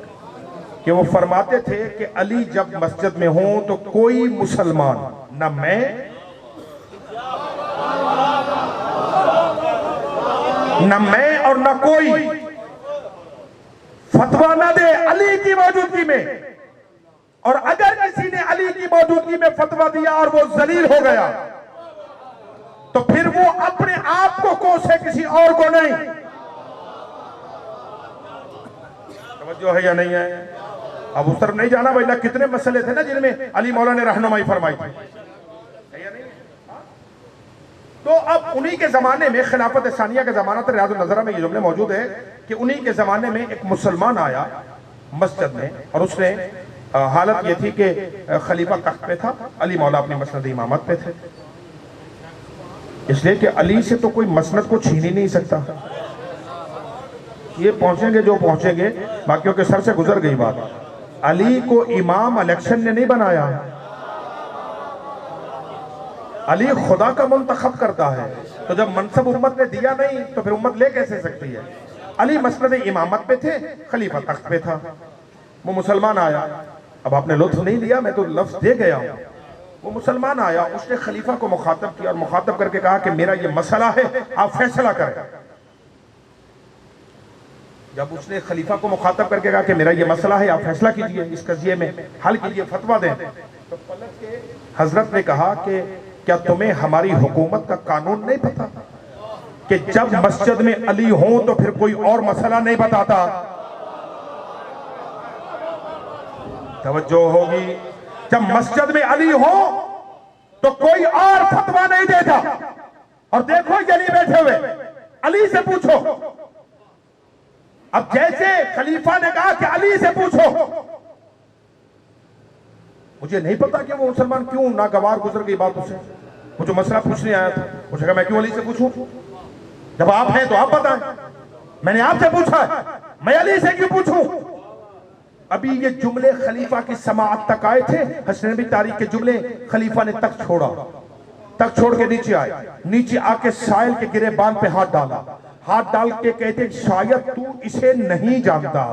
Speaker 1: कि वो फरमाते थे कि अली जब मस्जिद में हो तो कोई मुसलमान, न मैं और न कोई फतवा ना दे अली की मौजूदगी में। और अगर किसी ने अली की मौजूदगी में फतवा दिया और वो जलील हो गया तो फिर वो अपने आप को कोसे, किसी और को नहीं। तवज्जो है या नहीं है? अब उस तरफ नहीं जाना भाई, कितने मसले थे ना जिनमें अली मौला ने रहनुमाई फरमाई थी, है या नहीं? तो अब उन्हीं के जमाने में, खिलाफत सानिया का जमाना था, रियाजुन नज़रा में ये जुमले मौजूद है कि उन्हीं के जमाने में एक मुसलमान आया मस्जिद में, और उसने हालत ये थी कि खलीफा तख्त पे था, अली मौला अपनी मसनद इमामत पे थे, इसलिए कि अली से तो कोई मसनद को छीन ही नहीं सकता। ये पहुंचेंगे जो पहुंचेंगे, बाकियों के सर से गुजर गई बात। अली को इमाम इलेक्शन ने नहीं बनाया, अली खुदा का मुंतखब करता है। तो जब मनसब उम्मत ने दिया नहीं तो फिर उम्मत ले कैसे सकती है? अली मसनद इमामत पे थे, खलीफा तख्त पे था। वो मुसलमान आया, अब आपने लुत्फ नहीं लिया, मैं तो लफ्ज दे गया हूं। वो मुसलमान आया, उसने खलीफा को मुखातब किया और मुखातब करके कहा कि मेरा ये मसला है, आप फैसला करें। जब उसने खलीफा को मुखातब करके कहा कि मेरा ये मसला है, आप फैसला कीजिए, इस कजिए में हल कीजिए, फतवा दें, तो पलट के हजरत ने कहा कि क्या तुम्हें हमारी हुकूमत का कानून नहीं पता कि जब मस्जिद में अली हो तो फिर कोई और मसला नहीं बताता? तवज्जो होगी, जब मस्जिद में अली हो तो कोई और फतवा नहीं देता। और देखो अली बैठे हुए, अली से पूछो। अब जैसे खलीफा ने कहा कि अली से पूछो, मुझे नहीं पता कि वो मुसलमान क्यों नागवार गुजर गई बात उसे, वो जो मसला पूछने आया था, मुझे कहा मैं क्यों अली से पूछूं? जब आप हैं तो आप बताएं, मैंने आपसे पूछा है, मैं अली से क्यों पूछूं? अभी ये जुमले खलीफा की समाअत तक आए थे, हसनबी तारीख के जुमले खलीफा ने तक छोड़ा, तक छोड़ के नीचे आए, नीचे आके साइल के गिरेबान पे हाथ डाला, हाथ डाल के कहते शायद तू इसे नहीं जानता,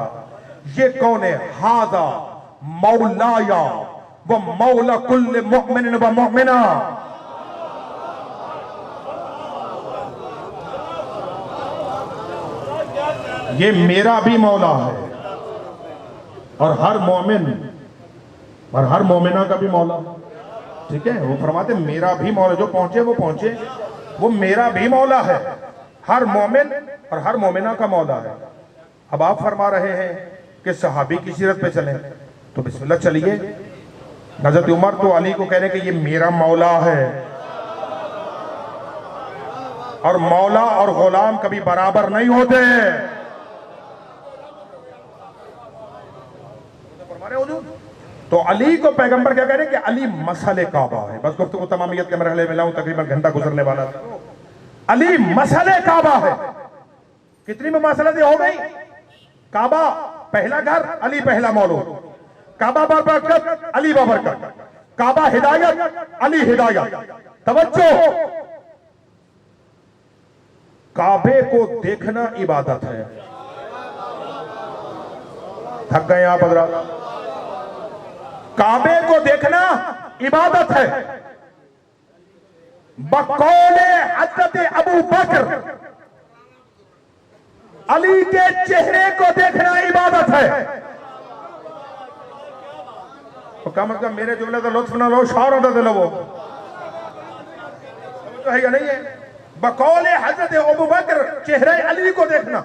Speaker 1: ये कौन है? हाजा मौलाया व मौला कुल्ल मुमिन व मुमिना। ये मेरा भी मौला है और हर मोमिन और हर मोमिना का भी मौला। ठीक है, वो फरमाते मेरा भी मौला, जो पहुंचे वो पहुंचे, वो मेरा भी मौला है, हर मोमिन और हर मोमिना का मौला है। अब आप फरमा रहे हैं कि सहाबी की सीरत पे चलें, तो बिस्मिल्लाह चलिए। हजरत उमर तो अली को कह रहे हैं कि ये मेरा मौला है, और मौला और गुलाम कभी बराबर नहीं होते। तो अली को पैगंबर क्या कह रहे हैं कि अली मसले काबा है। बस गुफ्तगू तमामियत के मरहले में लाऊं, तकरीबन घंटा गुजरने वाला था। अली मसले काबा है। कितनी मुमासलतें हो गई? काबा पहला घर, अली पहला मौलूद। काबा बरकत, अली बरकत। काबा हिदायत, अली हिदायत। तवज्जो, काबे को देखना इबादत है। थक गए आप हज़रात? काबे को देखना इबादत है। बकौले हज़रत अबू बकर, अली के चेहरे को देखना इबादत है। तो क्या मतलब? मेरे जुमले तो लुत्फ ना लो, शार होता दिलो वो तो है या नहीं है? बकौले हज़रत अबू बकर, चेहरे अली को देखना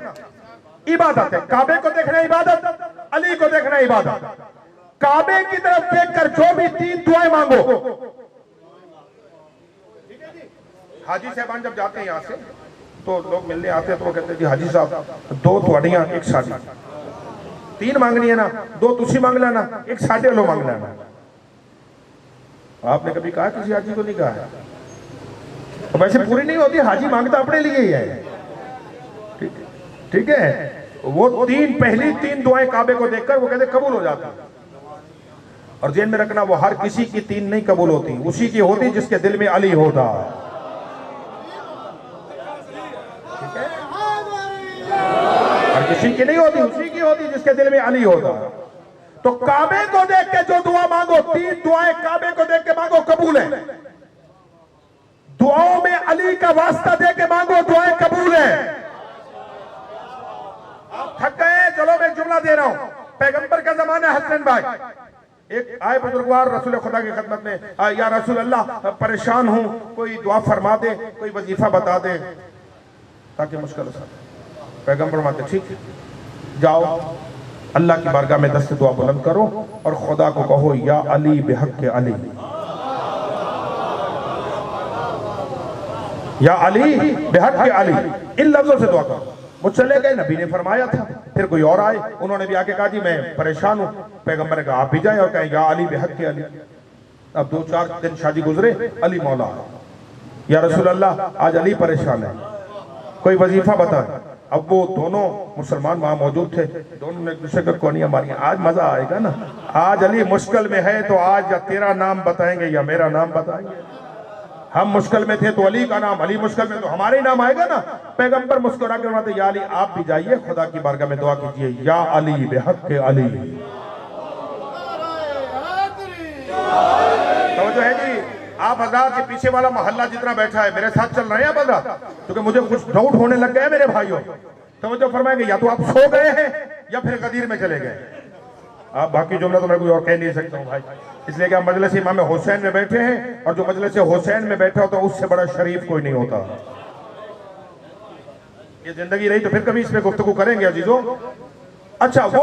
Speaker 1: इबादत है। काबे को देखना इबादत, अली को देखना इबादत। काबे की तरफ देखकर जो भी 3 दुआएं मांगो। हाजी साहबान जब जाते हैं यहां से तो लोग मिलने आते हैं, तो वो कहते हैं जी हाजी साहब 2 थोड़ियां, 1 साड़ी। 3 मांगनी है ना, 2 तुसी मांग लेना, 1 साढ़े लो मांग लेना। आपने कभी कहा? किसी हाजी को नहीं कहा है। तो वैसे पूरी नहीं होती, हाजी मांगता अपने लिए ही है। ठीक है, वो पहली 3 दुआएं काबे को देखकर वो कहते कबूल हो जाती। और जेन में रखना, वो हर किसी की 3 नहीं कबूल होती, उसी की होती जिसके दिल में अली होता। ठीक है, हर किसी की नहीं होती, उसी की होती जिसके दिल में अली होता। तो काबे को देख के जो दुआ मांगो, 3 दुआएं काबे को देख के मांगो, कबूल है। दुआओं में अली का वास्ता दे के मांगो, दुआएं कबूल है। आप थक गए? चलो मैं एक जुमला दे रहा हूं। पैगंबर का जमाना है हसन भाई, एक आए बुजुर्गवार रसूल खुदा की खिदमत में, या रसूल अल्लाह परेशान हूं, कोई दुआ फरमा दे, कोई वजीफा बता दे ताकि मुश्किल हो सके। पैगंबर फरमाते ठीक, जाओ अल्लाह की बारगाह में दस्त दुआ बुलंद करो और खुदा को कहो या अली बेहक के अली, या अली बेहक के अली। इन लफ्जों से दुआ करो। वो चले गए, नबी ने फरमाया था। फिर कोई और आए, उन्होंने भी आके कहा जी मैं परेशान हूं। पैगंबर ने कहा आप भी जाएं और कहें या अली बेहक के अली। अब 2-4 दिन शादी गुजरे, अली मौला, या रसूल अल्लाह आज अली परेशान है, कोई वजीफा बताए। अब वो दोनों मुसलमान वहां मौजूद थे, दोनों ने एक दूसरे को कोनियां मारी। आज मजा आएगा ना, आज अली मुश्किल में है तो आज या तेरा नाम बताएंगे या मेरा नाम बताएंगे। हम मुश्किल में थे तो अली का नाम, अली मुश्किल में तो हमारे नाम आएगा ना। पैगंबर मुस्कुरा के फरमाते या अली आप भी जाइए, खुदा की बारगाह में दुआ कीजिए या अली बेहक के अली। तो जो है जी, आप हज़रात के पीछे वाला मोहल्ला जितना बैठा है मेरे साथ चल रहे हैं आप हज़रात, क्योंकि मुझे कुछ डाउट होने लग गए मेरे भाइयों। तो जो फरमाएंगे या तो आप सो गए हैं या फिर गदीर में चले गए। आप बाकी जुमला तो मैं कोई और कह नहीं सकता हूँ भाई, इसलिए कि हम मजलिस इमाम हुसैन में बैठे हैं, और जो मजलिस हुसैन में बैठा होता है उससे बड़ा शरीफ कोई नहीं होता। ये जिंदगी रही तो फिर कभी इस पे गुफ्तगू करेंगे अजीजों। अच्छा, वो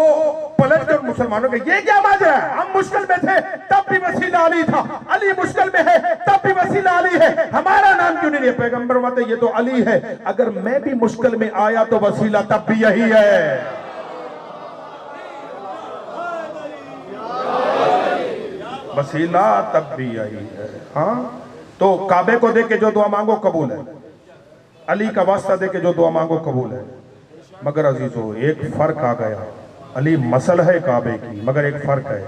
Speaker 1: पलट कर मुसलमानों के ये क्या माजरा है? हम मुश्किल में थे तब भी वसीला अली था, अली मुश्किल में है तब भी वसीला अली है, हमारा नाम क्यों नहीं है? पैगंबर फरमाते ये तो अली है, अगर मैं भी मुश्किल में आया तो वसीला तब भी यही है। वसीला तब भी यही है। हाँ, तो काबे को देख के जो दुआ मांगो कबूल है, अली का वास्ता दे के जो दुआ मांगो कबूल है। मगर अजीजों एक फर्क आ गया, अली मसल है काबे की, मगर एक फर्क है,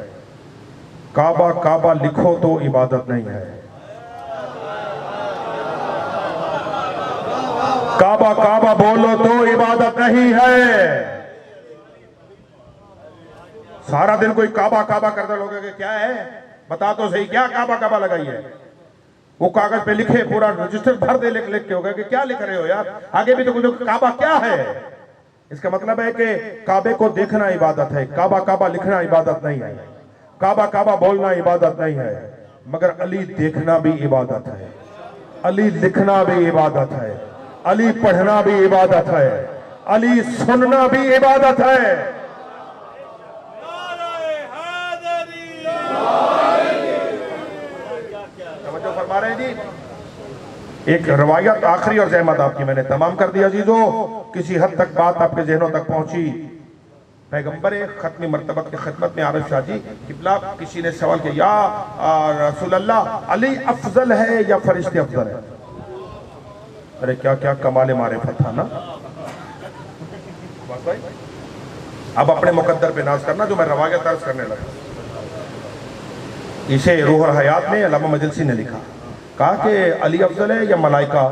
Speaker 1: काबा काबा लिखो तो इबादत नहीं है, काबा काबा बोलो तो इबादत नहीं है। सारा दिन कोई काबा काबा करते लोग क्या है बता तो सही, क्या काबा काबा लगाई है? वो कागज पे लिखे, पूरा रजिस्टर भर दे लिख लिख के, हो गया कि क्या लिख रहे हो यार, आगे भी तो कुछ काबा क्या है? इसका मतलब है कि काबे को देखना इबादत है, काबा काबा लिखना इबादत नहीं है, काबा काबा बोलना इबादत नहीं है, मगर अली देखना भी इबादत है, अली लिखना भी इबादत है, अली पढ़ना भी इबादत है, अली सुनना भी इबादत है। तवज्जो फरमा रहे हैं जी। एक रवायत आखिरी और जहमत आपकी मैंने तमाम कर दिया अजीजों, किसी हद तक बात आपके जहनों तक पहुंची। पैगंबर खत्मी मर्तबत की खिदमत में आरिफ शाह जी किबला, किसी ने सवाल किया या रसूल अल्लाह, अली अफजल है या फरिश्ते अफजल है? अरे क्या क्या कमाल मारिफत था ना। अब अपने मुकद्दर पे नाज करना जो मैं रवायत अर्ज करने लगा। इसे रूह और हयात में अल्लामा मजलिसी ने लिखा, कहा कि अली अफजल है या मलाइका?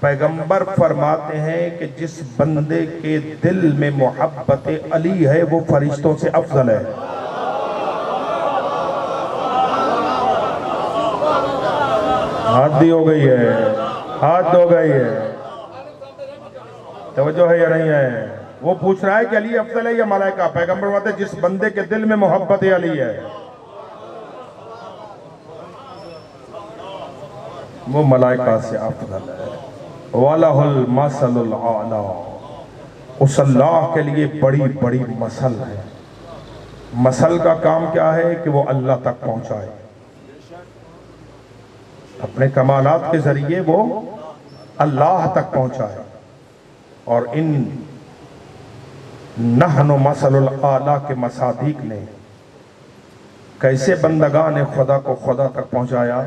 Speaker 1: पैगंबर फरमाते हैं कि जिस बंदे के दिल में मोहब्बत अली है वो फरिश्तों से अफजल है। हाथ दी हो गई है, हाथ हो गई है, तवज्जो है या नहीं है? वो पूछ रहा है कि अली अफजल है या मलाइका? पैगंबर फरमाते हैं जिस बंदे के दिल में मोहब्बत अली है वो मलाइका से अफजल है। वालाहुल मसलुल आला, उस अल्लाह के लिए बड़ी बड़ी मसल है। मसल का काम क्या है कि वो अल्लाह तक पहुंचाए, अपने कमालात के जरिए वो अल्लाह तक पहुंचाए। और इन नहनु मसलुल आला के मसादीक ने कैसे बंदगान खुदा को खुदा तक पहुंचाया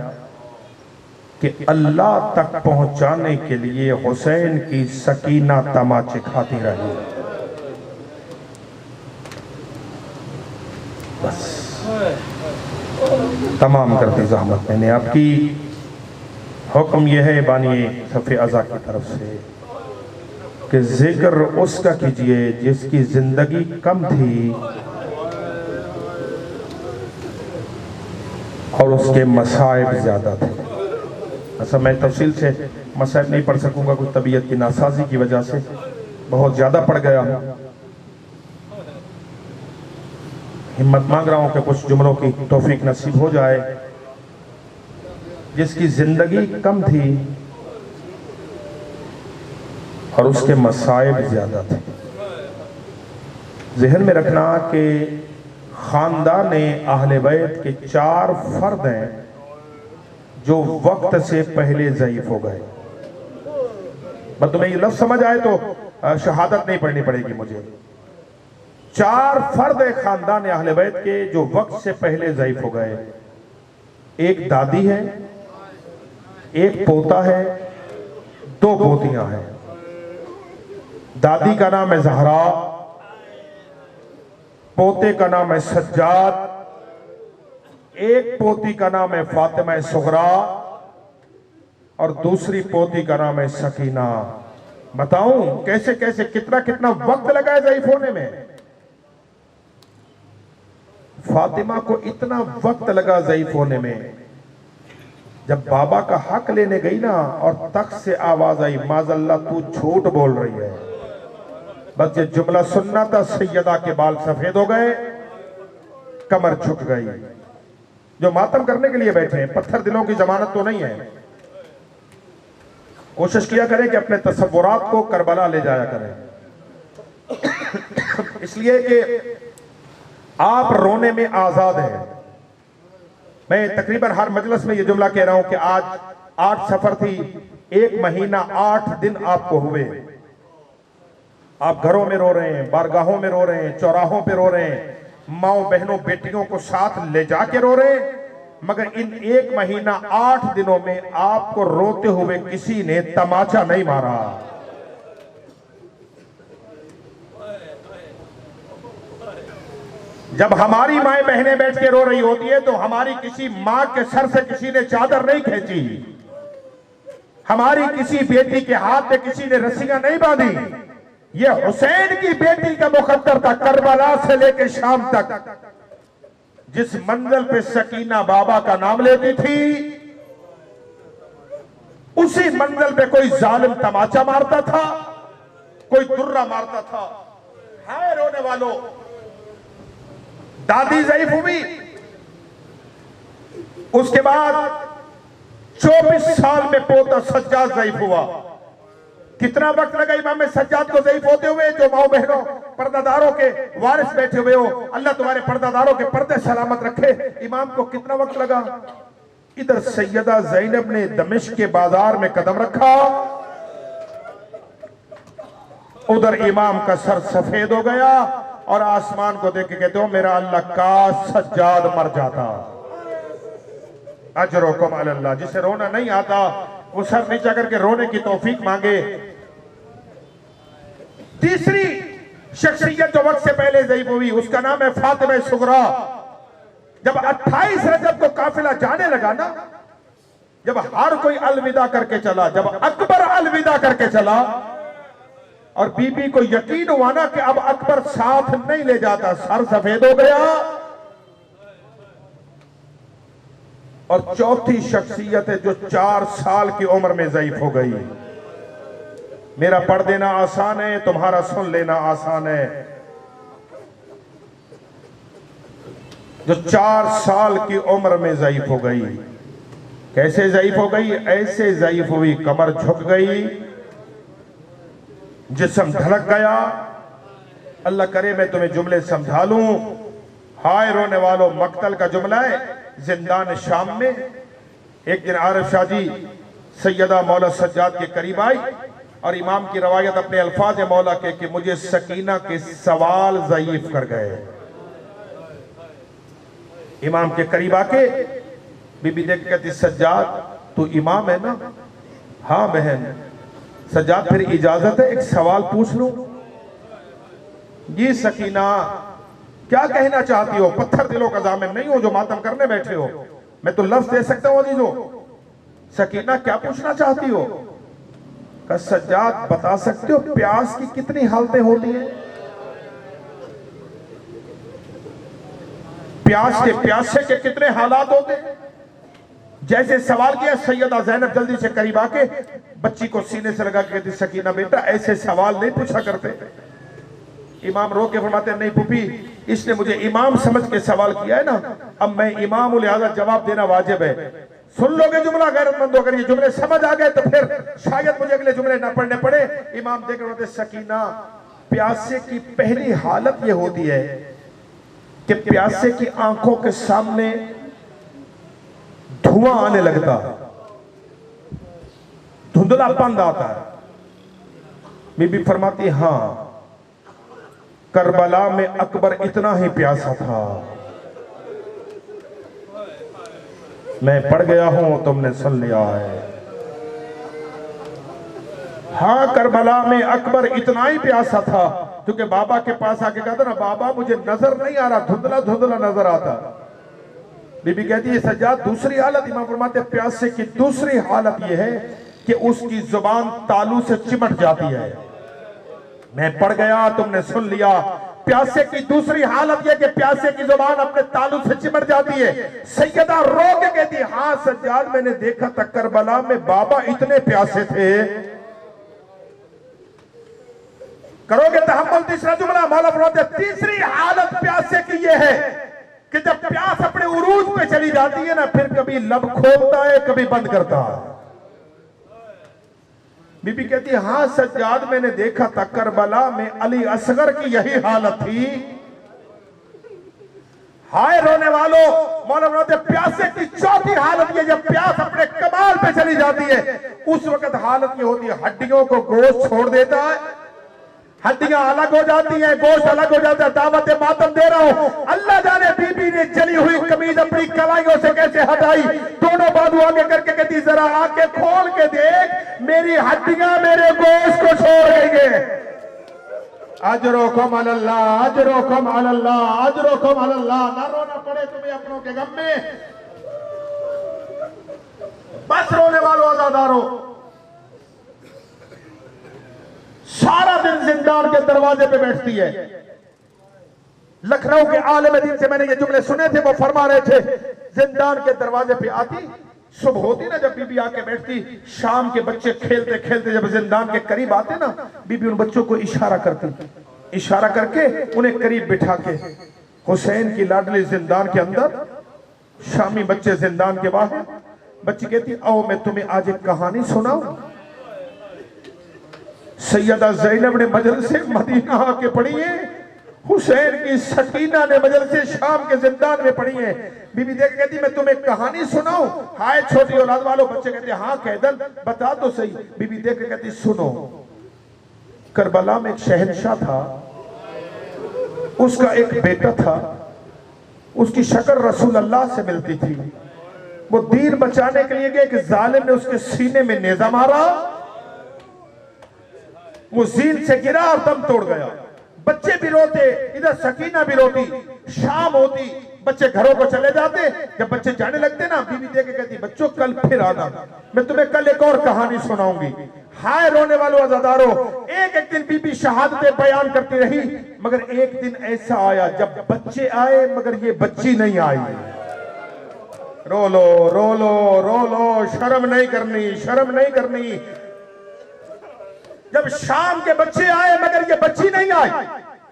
Speaker 1: कि अल्लाह तक पहुंचाने के लिए हुसैन की सकीना तमाचे खाती रही। बस तमाम करती जहमत मैंने आपकी। हुक्म यह है बानी सफ़े अज़ा की तरफ से कि जिक्र उसका कीजिए जिसकी जिंदगी कम थी और उसके मसाइब ज्यादा थे। अच्छा, मैं तफसील से मसाइब नहीं पढ़ सकूंगा, कुछ तबीयत की नासाजी की वजह से बहुत ज्यादा पढ़ गया हूं। हिम्मत मांग रहा हूं कि कुछ जुमलों की तौफीक नसीब हो जाए। जिसकी जिंदगी कम थी और उसके मसाइब ज्यादा थे। जहन में रखना कि खानदान अहले बैत के 4 फर्द हैं जो वक्त से पहले ज़ईफ हो गए। बस तुम्हें ये लफ्ज़ समझ आए तो शहादत नहीं पढ़नी पड़ेगी मुझे। 4 फर्द है खानदान अहले बैत के जो वक्त से पहले ज़ईफ हो गए। एक दादी है, एक पोता है, 2 पोतियां हैं। दादी का नाम है ज़हरा, पोते का नाम है सज्जाद, एक पोती का नाम है फातिमा सुगरा और दूसरी पोती का नाम है सकीना। बताऊं कैसे कैसे कितना कितना वक्त लगा है ज़ईफ होने में। फातिमा को इतना वक्त लगा ज़ईफ होने में, जब बाबा का हक लेने गई ना और तख्त से आवाज आई, माज़ल्ला तू झूठ बोल रही है। बस ये जुमला सुनना था, सैयदा के बाल सफेद हो गए, कमर झुक गई। जो मातम करने के लिए बैठे हैं, पत्थर दिलों की जमानत तो नहीं है। कोशिश किया करें कि अपने तसव्वुरात को करबला ले जाया करें, इसलिए कि आप रोने में आजाद हैं। मैं तकरीबन हर मजलिस में ये जुमला कह रहा हूं कि आज 8 सफर थी, 1 महीना 8 दिन आपको हुए। आप घरों में रो रहे हैं, बारगाहों में रो रहे हैं, चौराहों पे रो रहे हैं, माओ बहनों बेटियों को साथ ले जाके रो रहे हैं, मगर इन 1 महीना 8 दिनों में आपको रोते हुए किसी ने तमाचा नहीं मारा। जब हमारी माएं बहनें बैठ के रो रही होती है तो हमारी किसी मां के सर से किसी ने चादर नहीं खींची, हमारी किसी बेटी के हाथ पे किसी ने रस्सियां नहीं बांधी। ये हुसैन की बेटी का मुकद्दर था, करबला से लेकर शाम तक। जिस मंजिल पे सकीना बाबा का नाम लेती थी, उसी मंजिल पे कोई जालिम तमाचा मारता था, कोई दुर्रा मारता था। हाय रोने वालों, दादी ज़ईफ हुई, उसके बाद 24 साल में पोता सज्जाद ज़ईफ हुआ। कितना वक्त लगा इमाम सज्जाद को ज़ईफ होते हुए? जो माओ बहनों पर्दादारों के वारिस बैठे हुए हो, अल्लाह तुम्हारे पर्दादारों के पर्दे सलामत रखे। इमाम को कितना वक्त लगा? इधर सैयदा ज़ैनब ने दमिश्क के बाजार में कदम रखा, उधर इमाम का सर सफेद हो गया और आसमान को देख के कहते हो मेरा अल्लाह का सज्जाद मर जाता। अजरुकुम अल्लाह। जिसे रोना नहीं आता वो सर नीचा करके रोने की तौफीक मांगे। तीसरी शख्सियत जो वक्त से पहले ज़ईफ हुई उसका नाम है फातिमा सुगरा। जब 28 रजब को काफिला जाने लगा ना, जब हर कोई अलविदा करके चला, जब अकबर अलविदा करके चला और बीबी को यकीन हुआ ना कि अब अकबर साथ नहीं ले जाता, सर सफेद हो गया। और चौथी शख्सियत है जो 4 साल की उम्र में ज़ईफ हो गई। मेरा पढ़ देना आसान है, तुम्हारा सुन लेना आसान है। जो 4 साल की उम्र में ज़ईफ हो गई। कैसे ज़ईफ हो गई? ऐसे ज़ईफ हुई, कमर झुक गई, जिस्म ढलक गया। अल्लाह करे मैं तुम्हें जुमले समझा लूं। हाय रोने वालों, मक्तल का जुमला है। जिंदान शाम में एक दिन आरिफ शाह जी सैयदा मौला सज्जाद के करीब आई और इमाम की रवायत अपने अल्फाज मौला के कि मुझे सकीना के सवाल ज़ईफ कर गए। इमाम के करीब आके बीबी देख कहती सज्जाद तू इमाम है ना? हाँ बहन। सज्जाद फिर इजाजत है एक सवाल पूछ लूं? जी सकीना क्या कहना चाहती हो? पत्थर दिलों का जामिन नहीं हो जो मातम करने बैठे हो, मैं तो लफ्ज दे सकता हूं अजीजों। सकीना क्या पूछना चाहती हो? का सज्जाद बता सकते हो प्यास की कितनी हालतें होती हैं? प्यास के प्यासे के कितने हालात होते हैं? जैसे सवाल किया, सैयदा ज़ैनब जल्दी से करीब आके बच्ची को सीने से लगा के कहती सकीना बेटा ऐसे सवाल नहीं पूछा करते। इमाम रो के फरमाते नहीं पुपी, इसने मुझे इमाम समझ के सवाल किया है ना, अब मैं इमाम हूं लिहाजा जवाब देना वाजिब है। सुन लोगे जुमला गैरतमंद, अगर ये जुमले समझ आ गए तो फिर शायद मुझे अगले जुमले ना पढ़ने पड़े। इमाम देख रहे सकीना प्यासे की पहली हालत ये होती है कि प्यासे की आंखों के सामने धुआं आने लगता है, धुंधलापन आता है। बीबी फरमाती हां करबला में अकबर इतना ही प्यासा था। मैं पढ़ गया हूं, तुमने सुन लिया है। हाँ करबला में अकबर इतना ही प्यासा था क्योंकि बाबा के पास आके कहता ना बाबा मुझे नजर नहीं आ रहा, धुंधला धुंधला नजर आता। बीबी कहती है सज्जाद दूसरी हालत, इमाम फरमाते प्यासे की दूसरी हालत यह है कि उसकी जुबान तालू से चिमट जाती है। मैं पढ़ गया, तुमने सुन लिया। प्यासे की दूसरी हालत यह कि प्यासे की जुबान अपने तालू से चिमट जाती है। सैयदा रो के कहती हाँ सज्जाद मैंने देखा था करबला में बाबा इतने प्यासे थे। करोगे तहम्मुल? तीसरा जुमला मौला फरमाते तीसरी हालत प्यासे की यह है कि जब प्यास अपने उरूज पे चली जाती है ना, फिर कभी लब खोलता है कभी बंद करता है। बीबी कहती है हाँ सज्जाद मैंने देखा था करबला में अली असगर की यही हालत थी। हाय रोने वालों, मौला फरमाते प्यासे की चौथी हालत ये जब प्यास अपने कमाल पे चली जाती है उस वक्त हालत ये होती है हड्डियों को गोश्त छोड़ देता है, हड्डियां अलग हो जाती हैं, गोश्त अलग हो जाता है। दावत मातम दे रहा हूं, अल्लाह जाने बीबी ने जली हुई कमीज अपनी कलाइयों से कैसे हटाई। दोनों बाजू आगे करके कहती जरा आंखें खोल के देख, मेरी हड्डियां मेरे गोश्त को छोड़ गई है। अजरुकुम अल्लाह, अजरुकुम अल्लाह, अजरुकुम अल्लाह। ना रोना पड़े तुम्हें अपनों के गम में, बस रोने वालों आजादारों। सारा दिन जिंदान के दरवाजे पे बैठती है। लखनऊ के आलिम दीन से मैंने ये जुमले सुने थे, वो फरमा रहे थे जिंदान के दरवाजे पे आती, सुबह होती ना, जब बीबी आके बैठती, शाम के बच्चे खेलते खेलते जब जिंदान के करीब आते ना, बीबी उन बच्चों को इशारा करती, इशारा करके उन्हें करीब बिठा के, हुसैन की लाडली जिंदान के अंदर, शामी बच्चे जिंदान के बाहर, बच्ची कहती आओ मैं तुम्हें आज एक कहानी सुनाऊं। सैयदा ज़ैनब ने मजल से मदीना आके पढ़ी है, हुसैन की सकीना ने मजल से शाम के जिंदान में पढ़ी है। बीबी देख कहती मैं तुम्हें कहानी सुनाऊं। हाय छोटी औलाद वालों, बच्चे कहते हाँ कैदन बता तो सही। बीबी देख के कहती सुनो, करबला में एक शहंशाह था, उसका एक बेटा था, उसकी शक्ल रसूल अल्लाह से मिलती थी। वो दीन बचाने के लिए गए कि जालिम ने उसके सीने में नेजा मारा, वो जीन से गिरा और दम तोड़ गया। बच्चे भी रोते, इधर सकीना भी रोती। शाम होती, बच्चे घरों को चले जाते। जब बच्चे जाने लगते ना, बीबी देख के कहती बच्चों कल फिर आना, मैं तुम्हें कल एक और कहानी सुनाऊंगी। हाय रोने वालों अज़ादारों, एक एक दिन बीबी शहादतें बयान करती रही, मगर एक दिन ऐसा आया जब बच्चे आए मगर ये बच्ची नहीं आई। रो लो रो लो रो लो, शर्म नहीं करनी, शर्म नहीं करनी। जब शाम के बच्चे आए मगर ये बच्ची नहीं आई,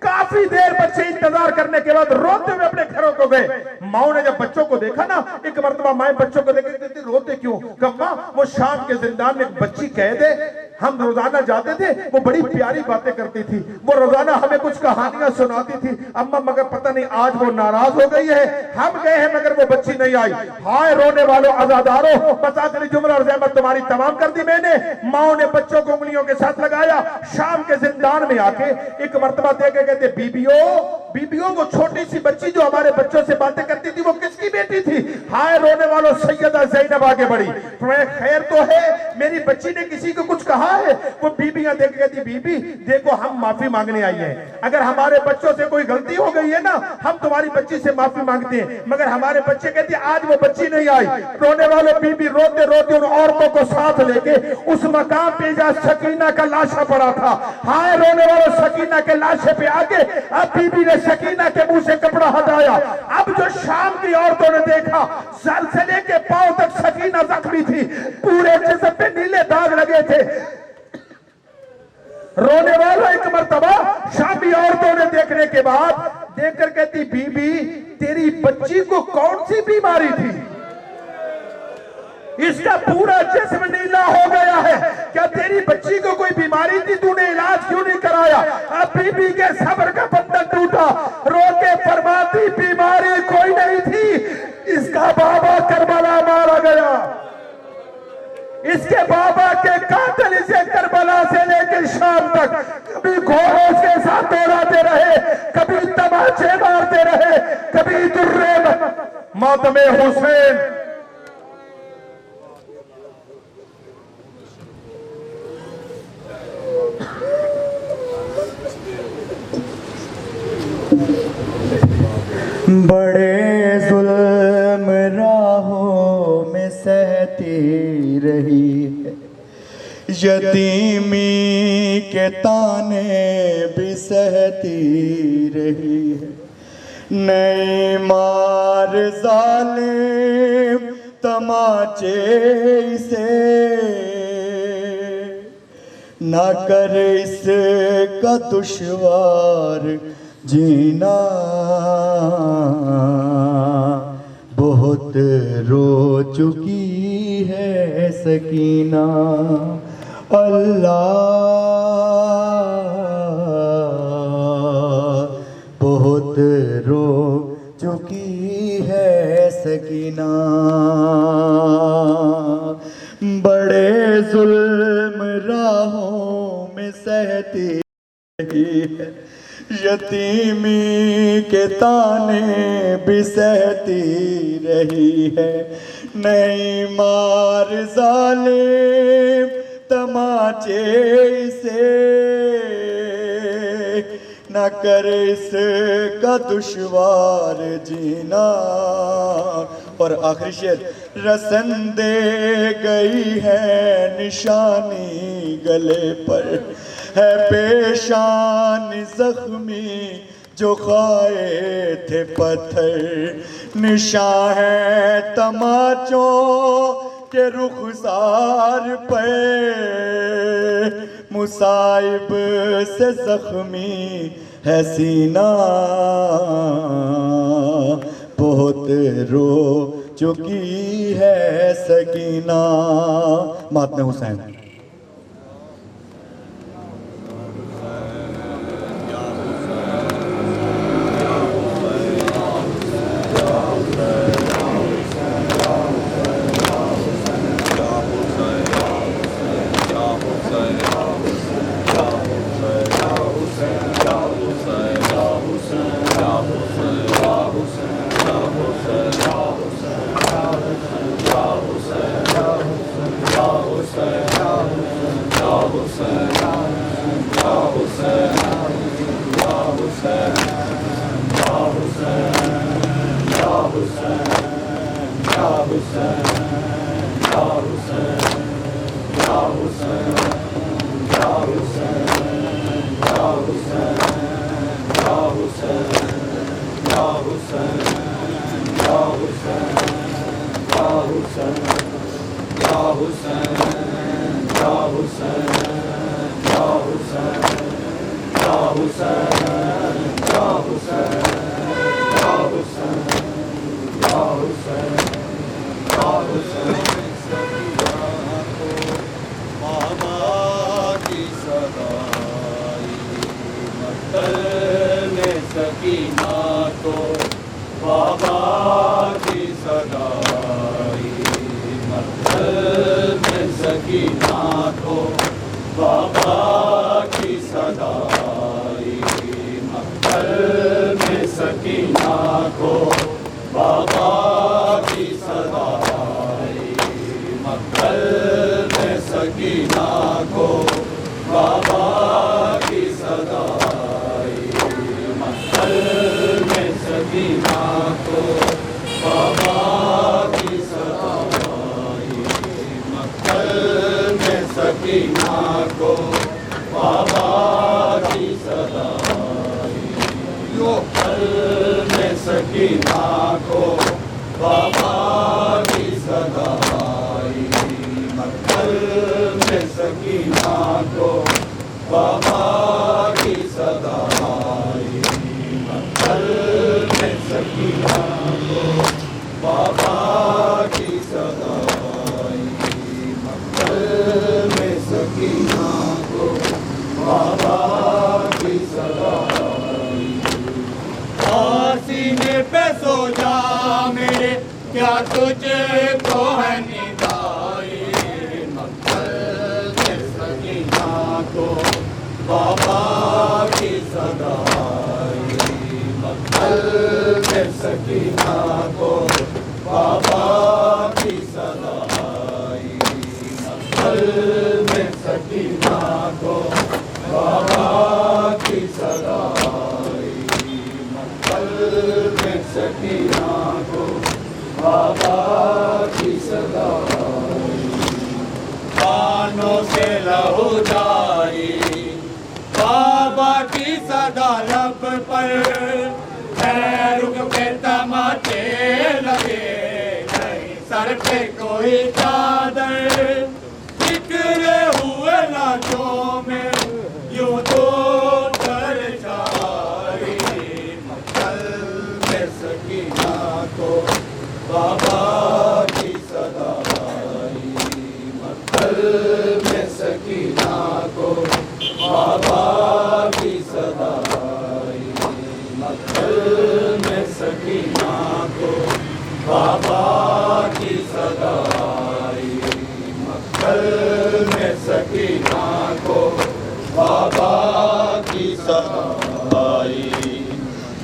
Speaker 1: काफी देर बच्चे इंतजार करने के बाद रोते हुए अपने घरों को गए। माओ ने जब बच्चों को देखा ना, एक मर्तबा माए बच्चों को देख के रोते क्यों? कम्मा वो शाम के जिंदान में एक बच्ची कैद है, हम रोजाना जाते थे, वो बड़ी प्यारी बातें करती थी, वो रोजाना हमें कुछ कहानियां सुनाती थी। अम्मा मगर पता नहीं आज वो नाराज हो गई है, हम गए हैं मगर वो बच्ची नहीं आई। हाय रोने वालों अज़ादारों, बस आखिरी जुमला और ज़हमत तुम्हारी तमाम कर दी मैंने। माओ ने बच्चों को उंगलियों के साथ लगाया, शाम के जिंदान में आके एक मर्तबा देख के कहते बीबियों बीबियों, वो छोटी सी बच्ची जो हमारे बच्चों से बातें करती थी वो किसकी बेटी थी? हाय रोने वालों, सैयदा ज़ैनब आगे बढ़ी, तुम्हें खैर तो है, मेरी बच्ची ने किसी को कुछ कहा है? वो बीबियां देख कहती बीबी देखो हम माफी मांगने आई हैं, अगर हमारे बच्चों से कोई गलती हो गई है ना, हम तुम्हारी बच्ची से माफी मांगते हैं, मगर हमारे बच्चे कहते आज वो बच्ची नहीं आई। रोने वाले बीबी रोते रोते उन औरतों को साथ लेके उस मकाम पे जहां सकीना का लाशा पड़ा था, हाय रोने वालों, सकीना के लाशे पे आके अब बीबी ने सकीना के मुंह से कपड़ा हटाया। अब जो शाम की औरतों ने देखा, सर से लेके पांव तक सकीना जख्मी थी, पूरे जिस्म पे नीले दाग लगे थे। रोने वालों एक मर्तबा शामी औरतों ने देखने के बाद देखकर कहती बीबी तेरी बच्ची को कौन सी बीमारी थी? इसका पूरा जिस्म नीला हो गया है, क्या तेरी बच्ची को कोई बीमारी थी? तूने इलाज क्यों नहीं कराया? अब बीबी के सब्र का बंधन टूटा, रो के फरमाती बीमारी कोई नहीं थी, इसका बाबा करबला मारा गया, इसके बाबा के कातिल इसे करबला से लेकर शाम तक कभी घोड़ों के साथ दौड़ाते रहे, कभी तमाचे मारते रहे, कभी दुर्रे मातमे हुसैन।
Speaker 3: बड़े जुल्म राहों में सहती रही है, यतीमी के ताने भी सहती रही है, नई मार जालिम तमाचे से ना कर इसका दुश्वार जीना, बहुत रो चुकी है सकीना, अल्लाह बहुत रो चुकी है सकीना। बड़े जुल्म राहों में सहती रही है, यतीमी के ताने भी सहती रही है, नई मार जालिम तमाचे से न कर इसका दुश्वार जीना। और आखिरी शेर, रसन दे गई है निशानी गले पर, है पेशान जख्मी जो खाए थे पत्थर, निशान है तमाचों के रुखसार पे मुसाइब से जख्मी है सीना, बहुत रो चुकी है सकीना। मातम हुसैन।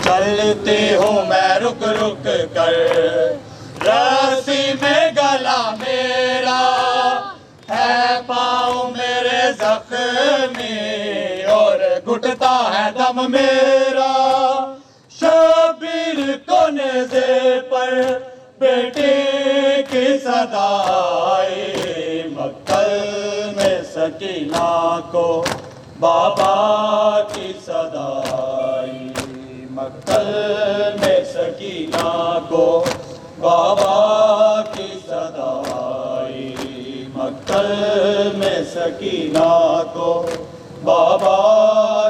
Speaker 3: चलते हो मैं रुक रुक कर, रस्सी में गला मेरा है, पाँव मेरे जख्मी और घुटता है दम मेरा। शबीर को नेज़े पर बेटे की सदाई, मक्तल में सकीना को बाबा की सदाई, मक्तल में सकीना को बाबा की सदाई, में सकीना को बाबा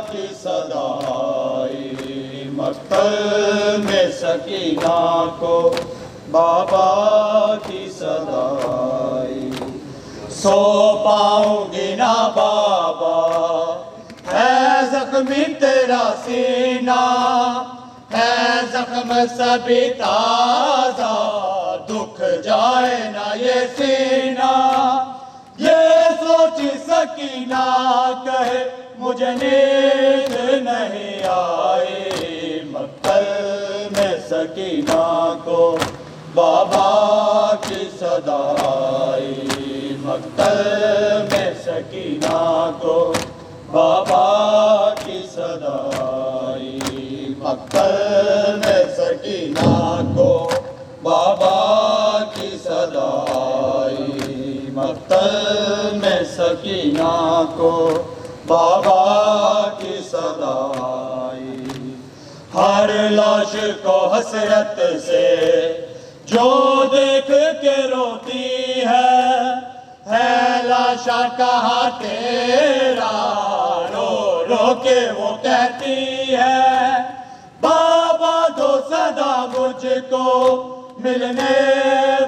Speaker 3: की सदाई, मक्तल में सकीना को बाबा की सदाई। सो पाऊंगी ना बाबा है जख्मी तेरा सीना, है जख्म सभी ताजा, दुख जाए ना ये सीना। ये सोच सकीना कहे मुझे नींद नहीं आई, मक्तल में सकीना को बाबा की सदाई, मक्तल में सकीना को बाबा की सदाई, मक्तल में सकीना को बाबा की सदाई, मक्तल में सकीना को बाबा की सदाई। हर लाश को हसरत से जो देख के रोती है लाशा कहाँ तेरा, रो रो के वो कहती है बाबा दो सदा मुझको मिलने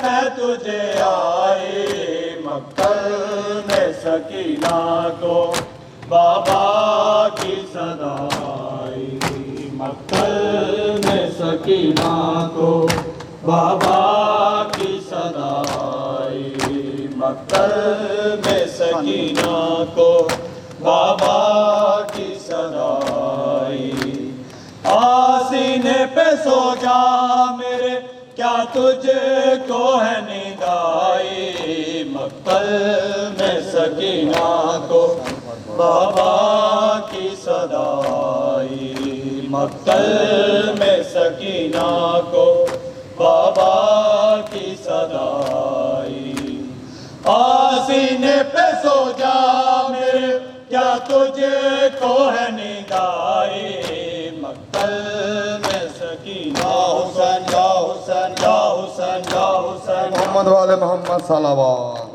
Speaker 3: मैं तुझे आई, मक्तल में सकीना को बाबा की सदाई, मक्तल में सकीना को बाबा की सदाई, मक्तल में सकीना को बाबा की सदाई। आसीने पे सो जा मेरे क्या तुझको है नींद आई, मक्तल में सकीना को बाबा की सदाई, मक्तल में सकीना को बाबा की सदाई। आसीने पे सो जा मेरे क्या तुझको है नींद आई, मक्तल में सकीना। हुसैन या हुसैन या हुसैन या हुसैन,
Speaker 4: मोहम्मद वाले मोहम्मद सलावत।